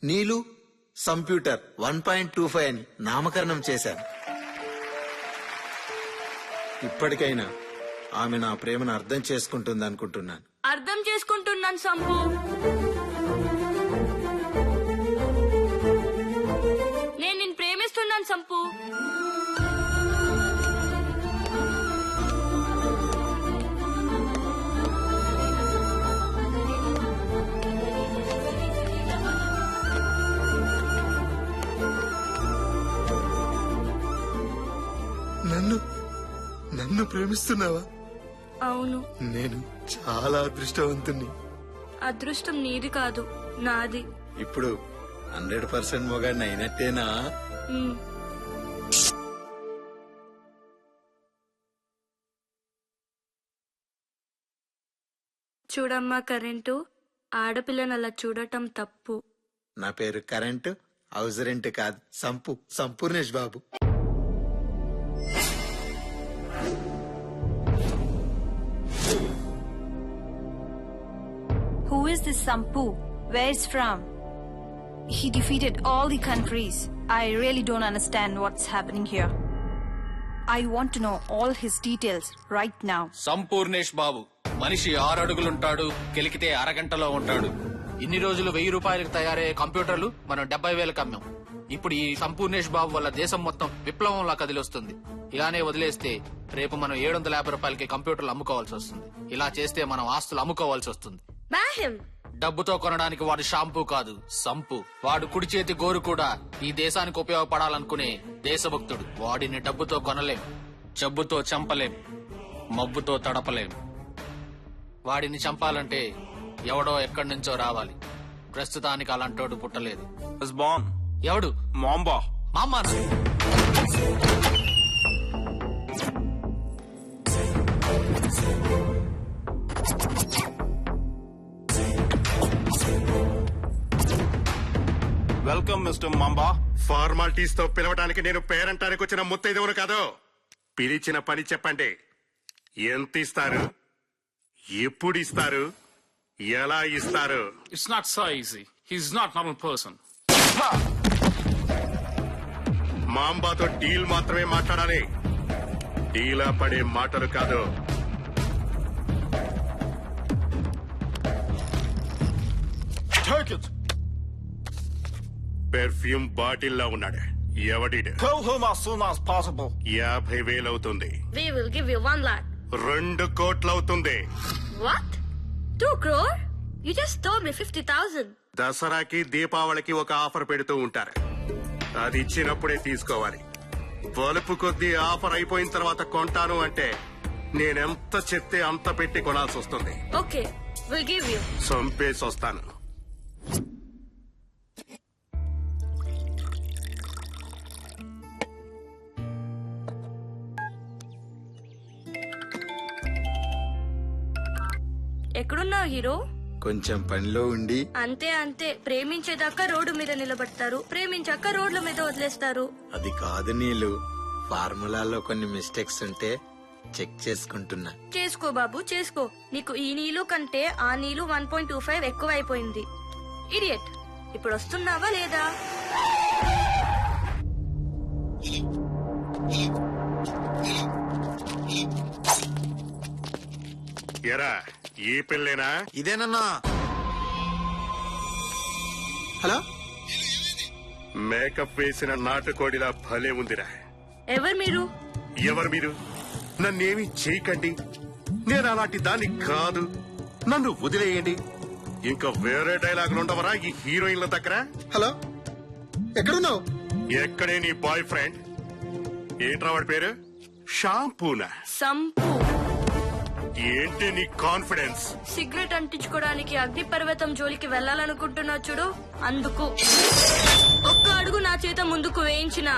నీలు సంప్యూటర్ 1.25 అని నామకరణం చేశాను. ఇప్పటికైనా ఆమె నా ప్రేమను అర్థం చేసుకుంటుంది అనుకుంటున్నాను. అర్థం చేసుకుంటున్నాను సంపు. నేను నిన్ను ప్రేమిస్తున్నాను సంపు. నన్ను ప్రేమిస్తున్నావా? అవును. నేను చాలా అదృష్టవంతుణ్ణి. అదృష్టం నీది కాదు, నాది. ఇప్పుడు 100% మొగాడిని అయినట్టేనా? చూడమ్మా కరెంటు, ఆడపిల్లని అలా చూడటం తప్పు. నా పేరు కరెంటు, హౌస్ రెంట్ కాదు, సంపూర్ణేష్ బాబు. Who is this Sampu? Where is from? He defeated all the countries. I really don't understand what's happening here. I want to know all his details right now. Sampoornesh Babu మనిషి 6 అడుగులుంటాడు, గెలికితే అరగంటలో ఉంటాడు. ఇన్ని రోజులు 1000 రూపాయలకు తయారయ్యే కంప్యూటర్లు మనం 70,000కి అమ్మాం. ఇప్పుడు ఈ సంపూర్ణేష్ బాబు వల్ల దేశం మొత్తం విప్లవంలా కదిలొస్తుంది. ఇలానే వదిలేస్తే రేపు మనం 750 రూపాయలకి కంప్యూటర్లు అమ్ముకోవాల్సి వస్తుంది. ఇలా చేస్తే మనం ఆస్తులు అమ్ముకోవాల్సి వస్తుంది. డబ్బుతో కొనడానికి వాడు షాంపూ కాదు, సంపు. వాడు కుడి చేతి గోరు కూడా ఈ దేశానికి ఉపయోగపడాలనుకునే దేశభక్తుడు. వాడిని డబ్బుతో కొనలేం, జబ్బుతో చంపలేం, మబ్బుతో తడపలేం. వాడిని చంపాలంటే ఎవడో ఎక్కడి నుంచో రావాలి. ప్రస్తుతానికి అలాంటోడు పుట్టలేదు. ఎవడు? మాంబా. మామా వెల్కమ్ మిస్టర్ మాంబా. ఫార్మాలిటీస్ తో పిలవడానికి నేను పేరంటానికి వచ్చిన ముత్తైదవును కాదు. పిలిచిన పని చెప్పండి. ఎంత ఇస్తారు, ఎప్పుడు ఇస్తారు, ఎలా ఇస్తారు? It's not so easy. He's not normal person. మాంబాతో డీల్ మాత్రమే మాట్లాడాలి, డీలా పడే మాటలు కాదు. పెర్ఫ్యూమ్ బాటిల్లా ఉన్నాడు. ఎవడిడు? Kill him as soon as possible. 50,000 అవుతుంది. We will give you 1 lakh. 2 కోట్లు అవుతుంది. What? 2 crore? You just told me 50,000. దసరాకి దీపావళికి ఒక ఆఫర్ పెడుతూ ఉంటారు. అది ఇచ్చినప్పుడే తీసుకోవాలి. బలుపు కొద్దీ ఆఫర్ అయిపోయిన తర్వాత కొంటాను అంటే నేనెంత చెప్తే అంత పెట్టి కొనాల్సి వస్తుంది. Okay, we'll give you. చంపేసి వస్తాను. ఎక్కడున్నావు హీరో? కొంచెం పనిలో ఉండి. అంతే అంతే, ప్రేమించేదాకా రోడ్డు మీద నిలబడతారు, ప్రేమించాక రోడ్ల మీద వదిలేస్తారు. అది కాదు నీలు, ఫార్ములాలో కొన్ని మిస్టేక్స్ ఉంటే చెక్ చేసుకుంటున్నా. చేసుకో బాబు చేసుకో. నీకు ఈ నీళ్ళు కంటే ఆ నీళ్ళు 1.25 ఎక్కువ అయిపోయింది. ఇడియట్. ఇప్పుడు వస్తున్నావా లేదా? ఎరా ఈ పిల్లేనా? ఇదేనన్నా. హలో, మేకప్ వేసిన నాటుకోడిలా భలే ఉందిరా. ఎవరు మీరు? ఎవరు మీరు? నన్నేమి చేయకండి, నేను అలాంటి దాన్ని కాదు, నన్ను వదిలేయండి. ఇంకా వేరే డైలాగులు ఉండవరా ఈ హీరోయిన్ల దగ్గర? హలో, ఎక్కడున్నావు? ఎక్కడే నీ బాయ్ ఫ్రెండ్? ఏంట్రా వాడి పేరు? షాంపూనా? సంపు. ఏంటి నీ కాన్ఫిడెన్స్? సిగరెట్ అంటించుకోవడానికి అగ్నిపర్వతం జోలికి వెళ్ళాలనుకుంటున్నావు చూడు, అందుకు. ఒక్క అడుగు నా చేత ముందుకు వేయించినా,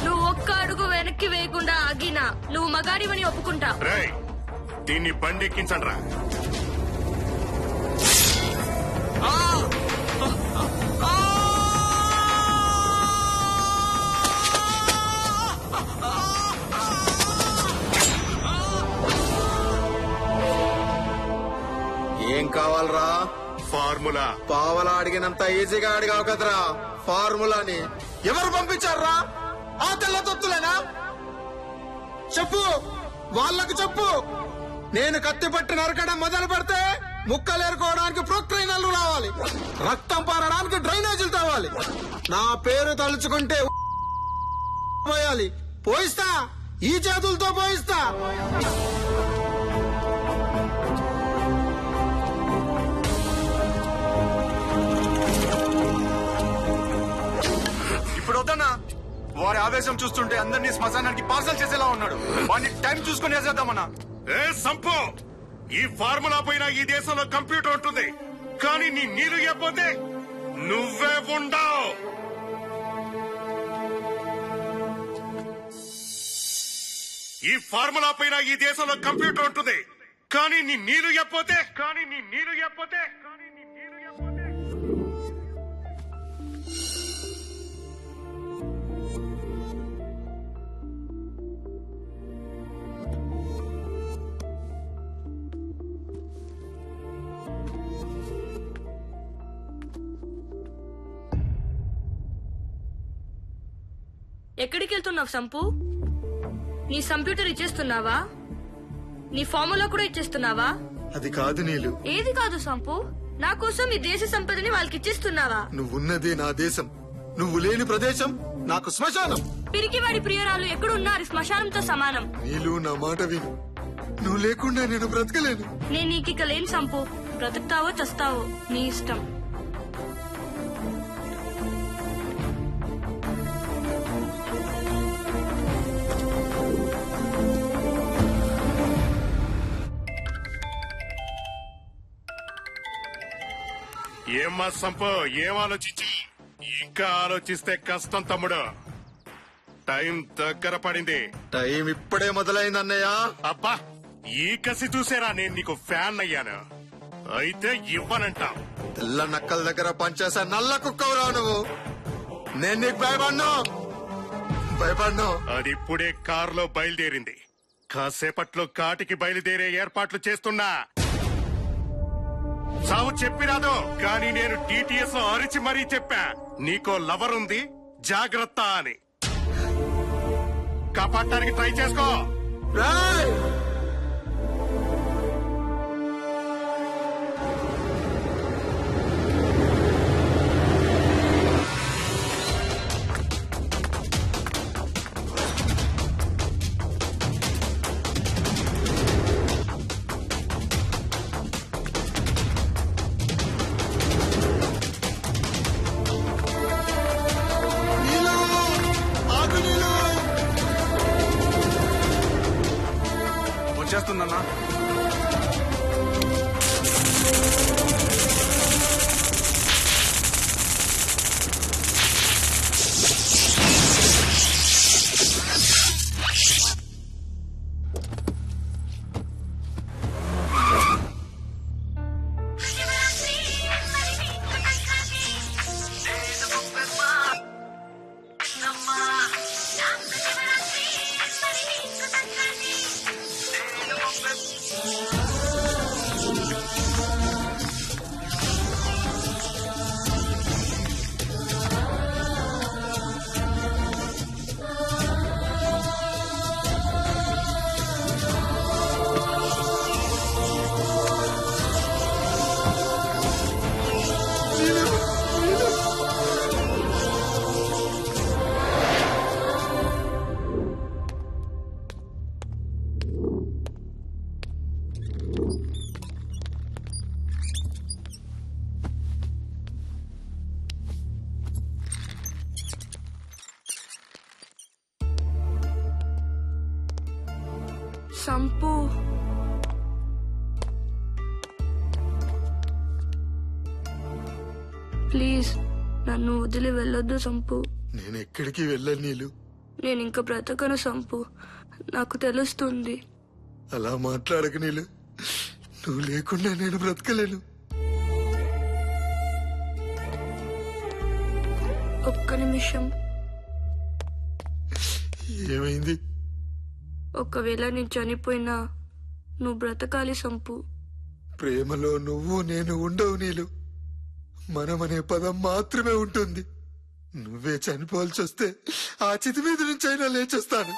నువ్వు ఒక్క అడుగు వెనక్కి వేయకుండా ఆగినా నువ్వు మగాడివని ఒప్పుకుంటా. రేయ్, దీన్ని బండెక్కించండి రా. ఏం కావాలరా? ఫార్ములా. పావలా అడిగినంత ఈజీగా అడిగావు కదరా ఫార్ములాని. ఎవరు పంపించారా? ఆ తెల్ల తొత్తులేనా? చెప్పు, వాళ్ళకు చెప్పు. నేను కత్తి పట్టి నరకడం మొదలు పెడితే ముక్కలు ఏరుకోవడానికి ప్రొక్లైనర్లు రావాలి, రక్తం పారడానికి డ్రైనేజీలు తవ్వాలి, నా పేరు తలుచుకుంటే పోయాలి. పోయిస్తా, ఈ చేతులతో పోయిస్తా. ఇప్పుడు వద్దన్నా, వారి ఆవేశం చూస్తుంటే అందరినీ శ్మశానానికి పార్సల్ చేసేలా ఉన్నాడు. వాడిని టైం చూసుకుని వేసేద్దామన్నా. ఏ సంపు, ఈ ఫార్ములా పైన ఈ దేశంలో కంప్యూటర్ ఉంటుంది, కానీ నీ నీరు ఇవ్వకపోతే నువ్వే ఉండవు. ఈ ఫార్ములా పైన ఈ దేశంలో కంప్యూటర్ ఉంటుంది, కానీ నీ నీరు ఇవ్వకపోతే ఎక్కడికి వెళ్తున్నావు సంపు? నీ కంప్యూటర్ ఇచ్చేస్తున్నావా? నీ ఫార్ములా కూడా ఇచ్చేస్తున్నావా? అది కాదు నీలు. ఏది కాదు సంపు? నా కోసం ఈ దేశ సంపదని వాళ్ళకి ఇచ్చేస్తున్నావా? నువ్వున్నదే నా దేశం, నువ్వు లేని ప్రదేశం నాకు శ్మశానం. పిరికివాడి ప్రియురాలు ఎక్కడున్నారు శ్మశానంతో సమానం. నీలు, నా మాట విను. నువ్వు లేకుండా నేను బ్రతకలేను. నేను నీకిక లేని సంపు. బ్రతుకుతావో చస్తావో నీ ఇష్టం. ఏమ్మా సంపు, ఏం ఆలోచించి? ఇంకా ఆలోచిస్తే కష్టం తమ్ముడు. టైం దగ్గర పడింది. టైం ఇప్పుడే మొదలైంది అన్నయ్య. అబ్బా, ఈ కసి చూసేరా నేను నీకు ఫ్యాన్ అయ్యాను. అయితే ఇవ్వనంటా. తెల్ల నక్కల దగ్గర పనిచేసే నల్ల కుక్కవురా నువ్వు. నేను నీకు భయపడ్ను. అది ఇప్పుడే కారులో బయలుదేరింది. కాసేపట్లో కాటికి బయలుదేరే ఏర్పాట్లు చేస్తున్నా. సావు చెప్పిరాదు, కానీ నేను టీటీఎస్ లో అరిచి మరీ చెప్పా, నీకో లవర్ ఉంది జాగ్రత్త అని. కాపాడటానికి ట్రై చేసుకో. సంపు. ప్లీజ్ నన్ను వదిలి వెళ్ళొద్దు సంపు. నేను ఎక్కడికి వెళ్ళను నీలు. నేను ఇంకా బ్రతకను సంపు, నాకు తెలుస్తుంది. అలా మాట్లాడక నీలు. నువ్వు లేకుండా నేను బ్రతకలేను. ఒక్క నిమిషం. ఏమైంది? ఒకవేళ నేను చనిపోయినా నువ్వు బ్రతకాలి సంపు. ప్రేమలో నువ్వు నేను ఉండవు నీలు. మనమనే పదం మాత్రమే ఉంటుంది. నువ్వే చనిపోవాల్సి వస్తే ఆ చితి మీద నుంచి అయినా లేచేస్తాను.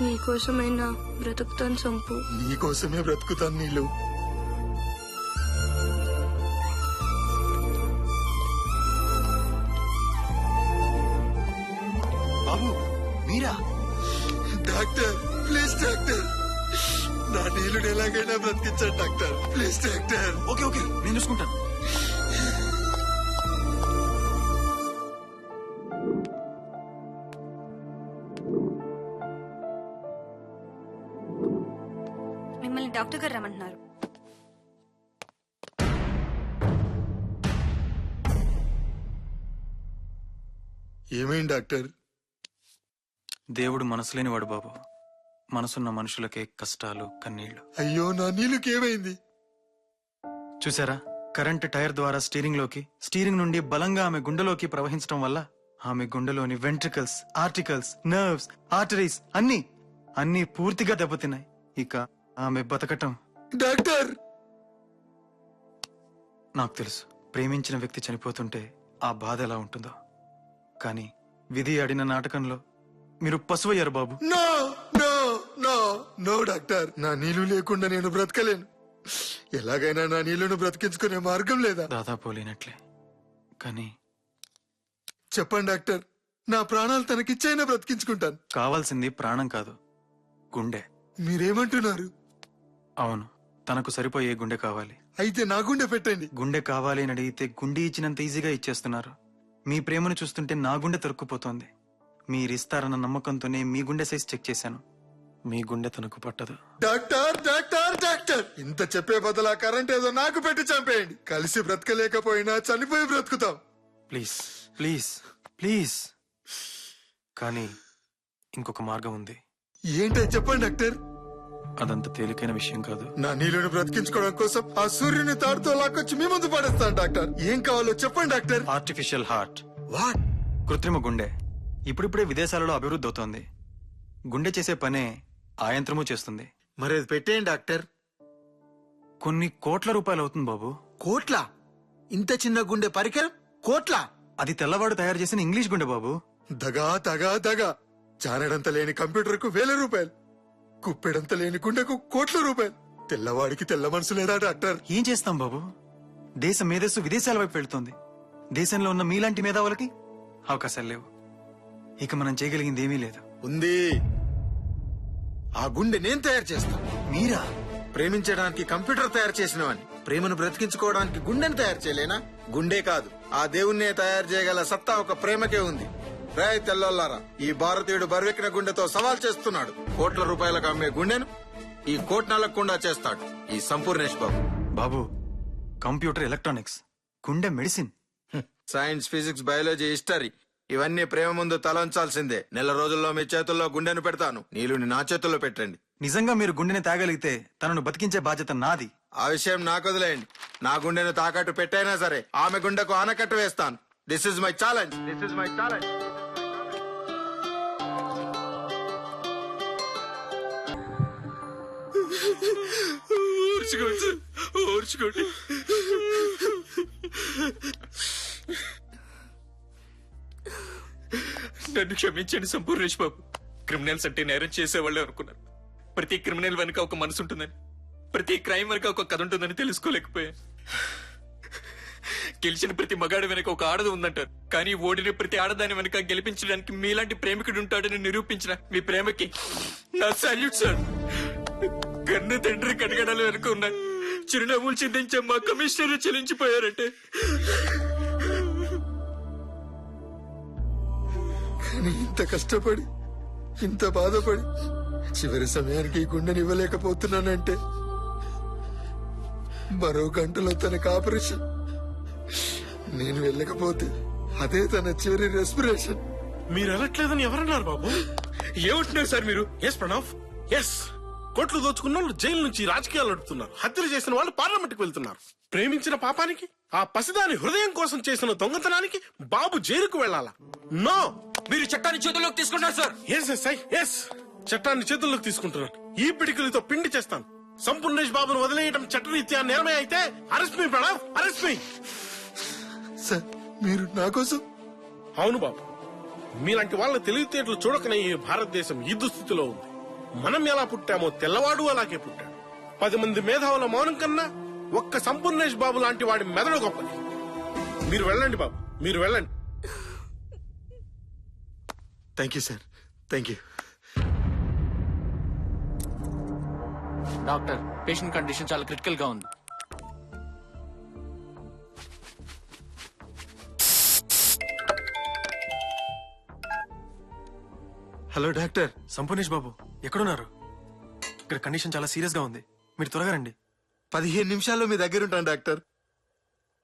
నీకోసమైనా బ్రతుకుతాను సంపు. నీకోసమే బ్రతుకుతాను నీలు. బాబు మీరా? డాక్టర్ ప్లీజ్ డాక్టర్, నా నీళ్ళని ఎలాగైనా బ్రతికించాను doctor. Please doctor. Okay okay నేను చూసుకుంటాను. మిమ్మల్ని డాక్టర్ గారు రమ్మంటున్నారు. ఏమైంది డాక్టర్? దేవుడు మనసులేనివాడు బాబు. మనసున్న మనుషులకే కష్టాలు కన్నీళ్లు. అయ్యో నా నీళ్ళకి ఏమైంది? చూసారా, కరెంట్ టైర్ ద్వారా స్టీరింగ్ నుండి బలంగా ఆమె గుండెలోకి ప్రవహించడం వల్ల ఆమె గుండెలోని వెంట్రికల్స్, ఆర్టికల్స్, నర్వ్స్, ఆర్టరీస్ అన్నీ పూర్తిగా దెబ్బతిన్నాయి. ఇక ఆమె బతకటం. డాక్టర్ నాకు తెలుసు, ప్రేమించిన వ్యక్తి చనిపోతుంటే ఆ బాధ ఎలా ఉంటుందో. కానీ విధి ఆడిన నాటకంలో మీరు పశువయ్యారు బాబు. No no no no doctor, నా నీళ్లు లేకుండా నేను బ్రతకలేను. ఎలాగైనా నా నీళ్లను బ్రతికించుకునే మార్గం లేదా? దాదాపు లేనట్లే. కానీ చెప్పండి డాక్టర్, నా ప్రాణాలు తనకిచ్చైనా బ్రతికించుకుంటాను. కావాల్సింది ప్రాణం కాదు, గుండె. మీరేమంటున్నారు? అవును, తనకు సరిపోయే గుండె కావాలి. అయితే నా గుండె పెట్టండి. గుండె కావాలి అని అడిగితే గుండె ఇచ్చినంత ఈజీగా ఇచ్చేస్తున్నారు. మీ ప్రేమను చూస్తుంటే నా గుండె తరుక్కుపోతోంది. మీరిస్తారన్న నమ్మకంతోనే మీ గుండె సైజ్ చెక్ చేశాను. మీ గుండె తనకు పట్టదు. డాక్టర్ డాక్టర్ డాక్టర్, ఇంత చెప్పే బదులా కరెంట్ ఏదో నాకు పెట్టి చంపేయండి. కలిసి బ్రతకలేకపోయినా చనిపోయి బ్రతుకుతాం. Please please please. కానీ ఇంకొక మార్గం ఉంది. ఏంటో చెప్పండి డాక్టర్. అదంత తేలికైన విషయం కాదు. నా నీళ్ళను బ్రతికించుకోవడం కోసం ఆ సూర్యుని తాడుతో లాక్కొచ్చి మీ ముందు పడేస్తాను డాక్టర్. ఏం కావాలో చెప్పండి డాక్టర్. Artificial heart. వాట్? కృత్రిమ గుండె ఇప్పుడిప్పుడే విదేశాలలో అభివృద్ధి అవుతోంది. గుండె చేసే పనే ఆ యంత్రము చేస్తుంది. మరి అది పెట్టేయండి డాక్టర్. కొన్ని కోట్ల రూపాయలు అవుతుంది బాబు. కోట్ల? ఇంత చిన్న గుండె పరికరం కోట్ల? అది తెల్లవాడు తయారు చేసిన ఇంగ్లీష్ గుండె బాబు. దగా దగా దగా. జానడంత లేని కంప్యూటర్ కు 1000 రూపాయలు, కుప్పెడంత లేని గుండెకు కోట్ల రూపాయలు. తెల్లవాడికి తెల్ల మనసు లేదా డాక్టర్? ఏం చేస్తాం బాబు, దేశ మేధస్సు విదేశాల వైపు వెళ్తోంది. దేశంలో ఉన్న మీలాంటి మేధావులకి అవకాశాలు లేవు. ఇక మనం చేయగలిగింది ఏమీ లేదు. ఉంది. ఆ గుండె నేను తయారు చేస్తాను. మీరా? ప్రేమించడానికి కంప్యూటర్ తయారు చేసినవాడిని. ప్రేమను బ్రతికించుకోవడానికి గుండెను తయారు చేయలేనా? గుండె కాదు, ఆ దేవుణ్ణే తయారు చేయగల సత్తా ఒక ప్రేమకే ఉంది. రాయ్ తెల్లోల్లారా, ఈ భారతీయుడు బరువెక్కిన గుండెతో సవాల్ చేస్తున్నాడు. కోట్ల రూపాయలకు అమ్మే గుండెను ఈ కోట్నలకుండా చేస్తాడు ఈ సంపూర్ణేష్ బాబు. బాబు, కంప్యూటర్, ఎలక్ట్రానిక్స్, గుండె medicine, science, physics, biology, history ఇవన్నీ ప్రేమ ముందు తలంచాల్సిందే. 1 నెల రోజుల్లో మీ చేతుల్లో గుండెను పెడతాను. నీళ్ళని నా చేతుల్లో పెట్టండి. నిజంగా మీరు గుండెని తాగలిగితే తనను బతికించే బాధ్యత నాది. ఆ విషయం నాకు వదిలేయండి. నా గుండెను తాకట్టు పెట్టైనా సరే ఆమె గుండెకు ఆనకట్టు వేస్తాను. This is my challenge. This is my challenge. ఓర్చుకోండి. నన్ను క్షమించండి సంపూర్ణేష్ బాబు. క్రిమినల్స్ అంటే నేరం చేసేవాళ్ళే అనుకున్నారు. ప్రతి క్రిమినల్ వెనుక ఒక మనసు ఉంటుందని, ప్రతి క్రైమ్ వెనుక ఒక కథ ఉంటుందని తెలుసుకోలేకపోయా. గెలిచిన ప్రతి మగాడి వెనుక ఒక ఆడది ఉందంటారు, కానీ ఓడిన ప్రతి ఆడదాని వెనుక గెలిపించడానికి మీలాంటి ప్రేమికుడు ఉంటాడని నిరూపించిన మీ ప్రేమకి నా సాల్యూట్ సార్. కన్న తండ్రి కడగడాలు వెనుక ఉన్న చిరునవ్వులు చిందించే మా కమిషనర్ చెల్లించిపోయారంటే కానీ ఇంత కష్టపడి, ఇంత బాధపడి చివరి సమయానికి ఈ గుండెని ఇవ్వలేకపోతున్నానంటే మరో గంటలో తనకు ఆపరేషన్. నేను వెళ్ళకపోతే అదే తన చివరి రెస్పిరేషన్. మీరు వెళ్ళట్లేదని ఎవరన్నారు బాబు? ఏమంటున్నారు సార్ మీరు? Yes Pranav, yes. కోట్లు దోచుకున్న వాళ్ళు జైలు నుంచి రాజకీయాలు నడుపుతున్నారు. హత్యలు చేసిన వాళ్ళు పార్లమెంట్ కు వెళ్తున్నారు. ప్రేమించిన పాపానికి, ఆ పసిదాని హృదయం కోసం చేసిన దొంగతనానికి బాబు జైలుకు వెళ్ళాలా? నో. మీరు చట్టాన్ని చేతుల్లోకి తీసుకుంటారు సార్. ఎస్, చట్టాన్ని చేతుల్లోకి తీసుకుంటున్నాను. ఈ పిడికిలతో పిండి చేస్తాను. సంపూర్ణేష్ బాబును వదిలేయటం చట్టరీత్యా నేరమే అయితే అరెస్ట్ మీ ప్రణవ్, అరెస్ట్ మీ. సార్ మీరు నా కోసం? అవును బాబు, మీలాంటి వాళ్ళ తెలివితేటలు చూడకనే ఈ భారతదేశం ఈ దుస్థితిలో ఉంది. మనం ఎలా పుట్టామో తెల్లవాడు అలాగే పుట్టాడు. 10 మంది మేధావుల మౌనం కన్నా ఒక్క సంపూర్ణేష్ బాబు లాంటి వాడి మెదడు గొప్పది. మీరు వెళ్ళండి బాబు, మీరు వెళ్ళండి. Thank you sir, thank you. Doctor, patient condition చాలా క్రిటికల్ గా ఉంది. Hello doctor. సంపూర్ణేష్ బాబు ఎక్కడున్నారు? ఇక్కడ కండిషన్ చాలా సీరియస్ గా ఉంది. మీరు త్వరగా రండి. 15 నిమిషాల్లో మీ దగ్గర ఉంటాను doctor.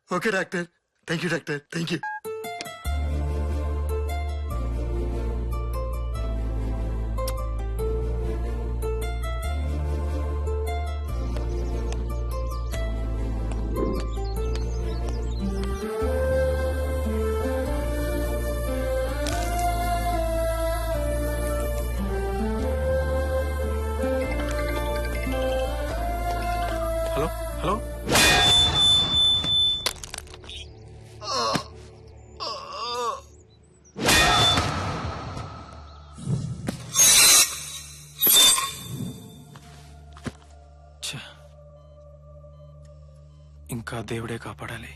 Okay doctor, thank you doctor, thank you. Hello hello. ఇంకా దేవుడే కాపాడాలి.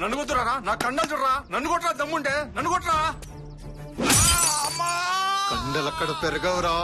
నన్ను కొట్టురా, నా కండలు చూడరా, నన్ను కొట్టరా, దమ్ముంటే నన్ను కొట్టరా. కండలక్కడ పెరగవురా.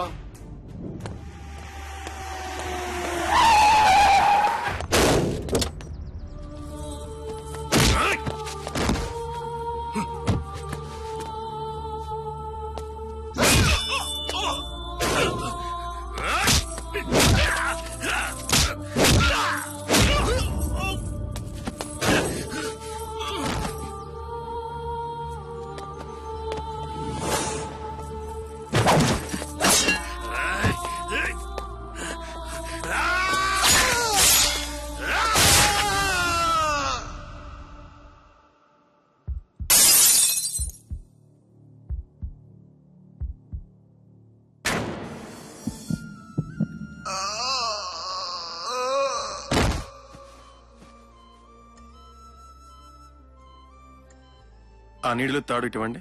ఆ నీళ్లు తాడు ఇటువంటి.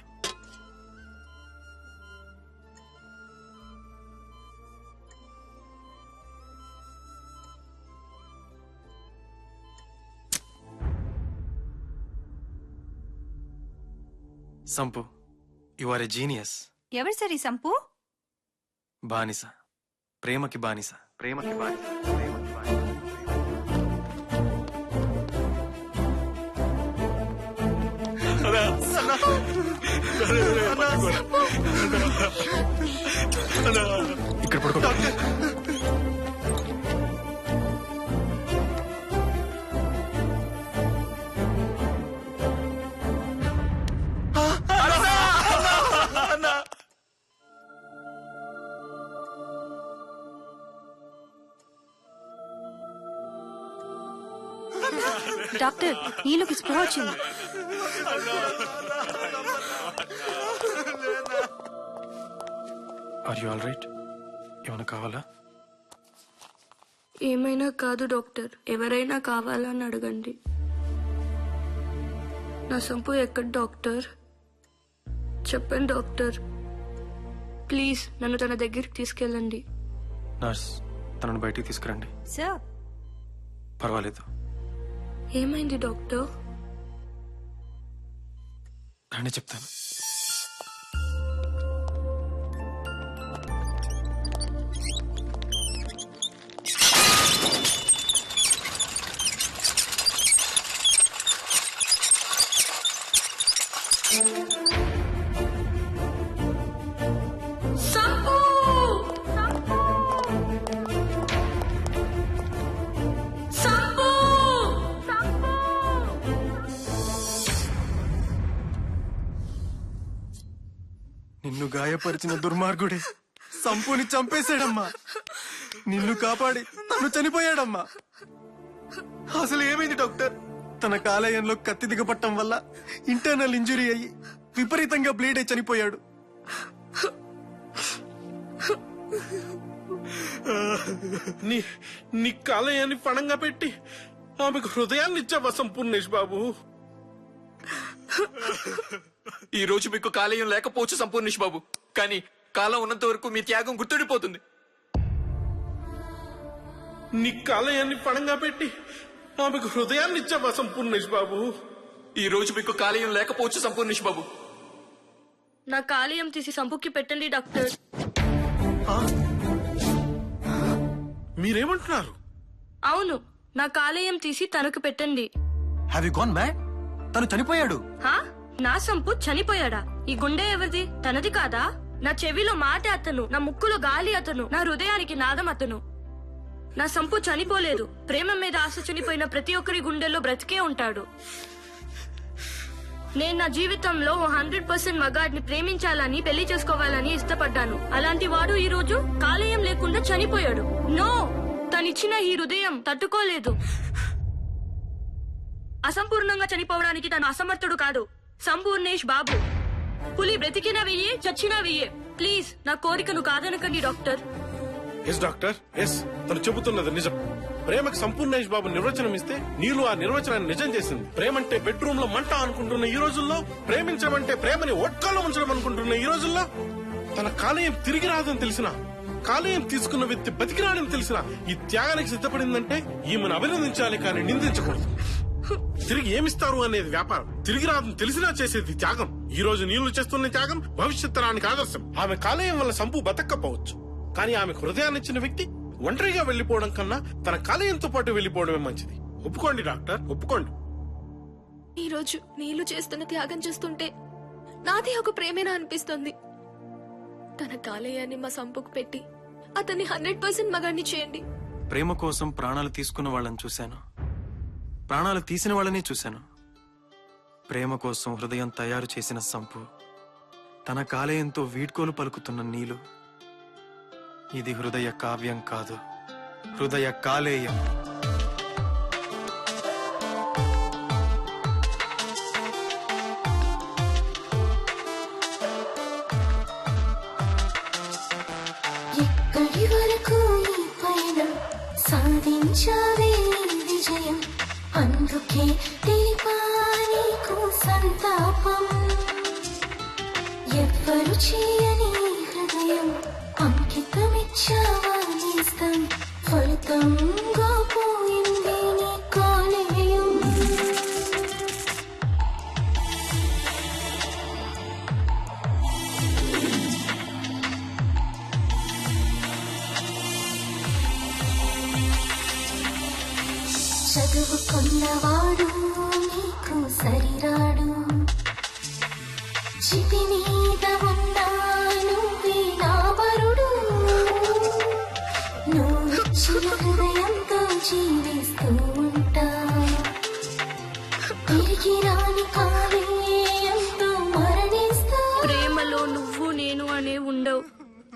Sampu, you are a genius. ఎవరు సరి సంపు? బానిస, ప్రేమకి బానిస, ప్రేమకి బానిస. ఇక్కడ పడుకో. డాక్టర్, నీళ్ళకి స్పృహ వచ్చింది. Are you all right? ఏమైనా కావాలా? ఏమైనా కాదు డాక్టర్, ఎవరైనా కావాలని అడగండి. నా సంపు ఎక్కడ డాక్టర్? చెప్పండి డాక్టర్, ప్లీజ్ నన్ను తన దగ్గరికి తీసుకెళ్ళండి. నర్స్, తనను బయటికి తీసుకురండి. సార్, పర్వాలేదు, ఏమైంది డాక్టర్? రాని చెప్తాను. సంపు! సంపు! నిన్ను గాయపరిచిన దుర్మార్గుడే సంపుని చంపేశాడమ్మా. నిన్ను కాపాడి తను చనిపోయాడమ్మా. అసలు ఏమైంది డాక్టర్? తన కాలేయంలో కత్తి దిగపట్టం వల్ల ఇంటర్నల్ ఇంజురీ అయ్యి విపరీతంగా బ్లీడ్ అయి చనిపోయాడు. నీ కాలేయాన్ని పణంగా పెట్టి ఆమెకు హృదయాన్ని ఇచ్చావా సంపూర్ణేష్ బాబు? ఈ రోజు మీకు కాలేయం లేకపోవచ్చు సంపూర్ణేష్ బాబు, కానీ కాలం ఉన్నంత వరకు మీ త్యాగం గుర్తుండిపోతుంది. నీ కాలేయాన్ని పణంగా పెట్టి ఆమెకు హృదయాన్ని ఇచ్చావా సంపూర్ణేష్ బాబు? ఈ రోజు మీకు కాలేయం లేకపోవచ్చు సంపూర్ణేష్ బాబు. నా కాలేయం తీసి సంపుకి పెట్టండి డాక్టర్. మీరేమంటున్నారు? అవును, నా కాలేయం తీసి తనకు పెట్టండి. Have you gone mad? తను చనిపోయాడు. హా? నా సంపు చనిపోయాడా? ఈ గుండె ఎవరిది? తనది కాదా? నా చెవిలో మాట అతను, నా ముక్కులో గాలి అతను, నా హృదయానికి నాదం అతను. నా సంపు చనిపోలేదు. ప్రేమ మీద ఆశ చనిపోయిన ప్రతి ఒక్కరి గుండెల్లో బ్రతికే ఉంటాడు. నేను నా జీవితంలో 100% మగాడిని ప్రేమించాలని, పెళ్లి చేసుకోవాలని ఇష్టపడ్డాను. అలాంటి వాడు ఈ రోజు కాలేయం లేకుండా చనిపోయాడు. నో, తనిచ్చిన ఈ హృదయం తట్టుకోలేదు. అసంపూర్ణంగా చనిపోవడానికి తను అసమర్థుడు కాదు. సంపూర్ణేష్ బాబు. పులి బ్రతికినా వెయ్యే, చచ్చినా వెయ్యే. ప్లీజ్ నా కోరికను కాదనకండి డాక్టర్. ఎస్ డాక్టర్, ఎస్, తను చెబుతున్నది నిజం. ప్రేమకు సంపూర్ణేష్ బాబు నిర్వచనం ఇస్తే నీళ్ళు ఆ నిర్వచనాన్ని నిజం చేసింది. ప్రేమంటే బెడ్రూమ్ లో మంట అనుకుంటున్న ఈ రోజుల్లో, ప్రేమించమంటే ప్రేమని ఒట్కాలో ఉంచడం అనుకుంటున్న ఈ రోజుల్లో, తన కాలేయం తిరిగి రాదని తెలిసిన, కాలేయం తీసుకున్న వ్యక్తి బతికిరాడని తెలిసిన ఈ త్యాగానికి సిద్ధపడిందంటే ఈమెను అభినందించాలి కానీ నిందించకూడదు. తిరిగి ఏమిస్తారు అనేది వ్యాపారం, తిరిగి రాదని తెలిసినా చేసేది త్యాగం. ఈ రోజు నీళ్లు చేస్తున్న త్యాగం భవిష్యత్ తరానికి ఆదర్శం. ఆమె కాలేయం వల్ల సంపు బతక్కపోవచ్చు, కానీ ఆమె హృదయాన్ని ఇచ్చిన వ్యక్తి ఒంటరిగా వెళ్లిపోవడం కన్నా తన కాలేయంతో పాటు వెళ్లిపోవడమే మంచిది. ఒప్పుకోండి డాక్టర్, ఒప్పుకోండి. ఈ రోజు నీళ్లు చేస్తున్న త్యాగం చేస్తుంటే నాది ఒక ప్రేమేనా అనిపిస్తుంది. తన కాలేయాన్ని మా సంపుకు పెట్టి అతన్ని 100% మగాడిని చేయండి. ప్రేమ కోసం ప్రాణాలు తీసుకున్న వాళ్ళని చూశాను, ప్రాణాలు తీసిన వాళ్ళని చూశాను. ప్రేమ కోసం హృదయం తయారు చేసిన సంపు, తన కాలేయంతో వీడ్కోలు పలుకుతున్న నీలు. ఇది హృదయ కావ్యం కాదు, హృదయ కాలేయం. ఎక్కడి వరకు ఈ పయనం సాధించావే విజయం, అందుకే దీపానికి సంతాపం. ఎవ్వరు చేయని హృదయం అంకితమిచ్చావా నేస్తం, ఫలితంగా పోయింది నీ కాలేయం. చదువుకున్నవాడు నీకు సరిరాడు, చితి మీద ఉన్నాను వీణావరుడు. నువ్విచ్చిన హృదయంతో జీవిస్తూ ఉంటా, తిరిగి రాని కాలేయంతో మరణిస్తా. ప్రేమలో నువ్వు నేను అనే ఉండవు,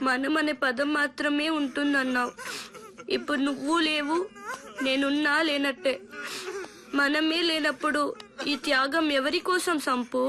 మనం అనే పదం మాత్రమే ఉంటుందన్నావు. ఇప్పుడు నువ్వు లేవు, నేనున్నా లేనట్టే. మనమే లేనప్పుడు ఈ త్యాగం ఎవరి కోసం సంపు?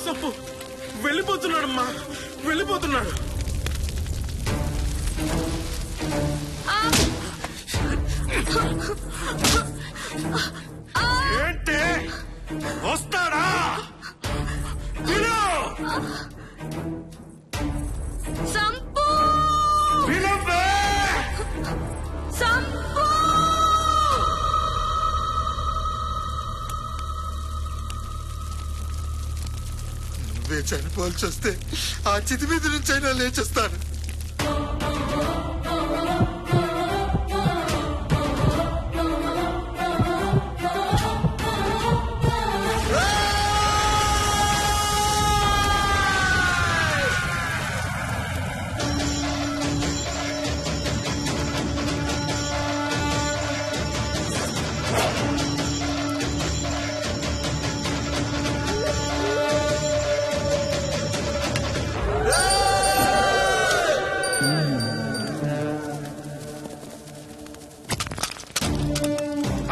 సంపు వెళ్ళిపోతున్నాడమ్మా, వెళ్ళిపోతున్నాడు. ఏంటి వస్తాడా? విను! సంపు వినవే! సంపు నువ్వే చనిపోవాల్సి వస్తే ఆ చితి మీద నుంచి అయినా లేచేస్తాను.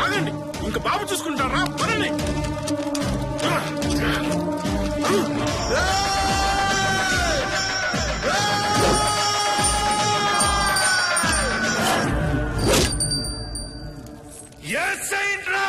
ఆగండి, ఇంకా బాబు చూసుకుంటారా? పదండి. ఎస్ అయింట్రా!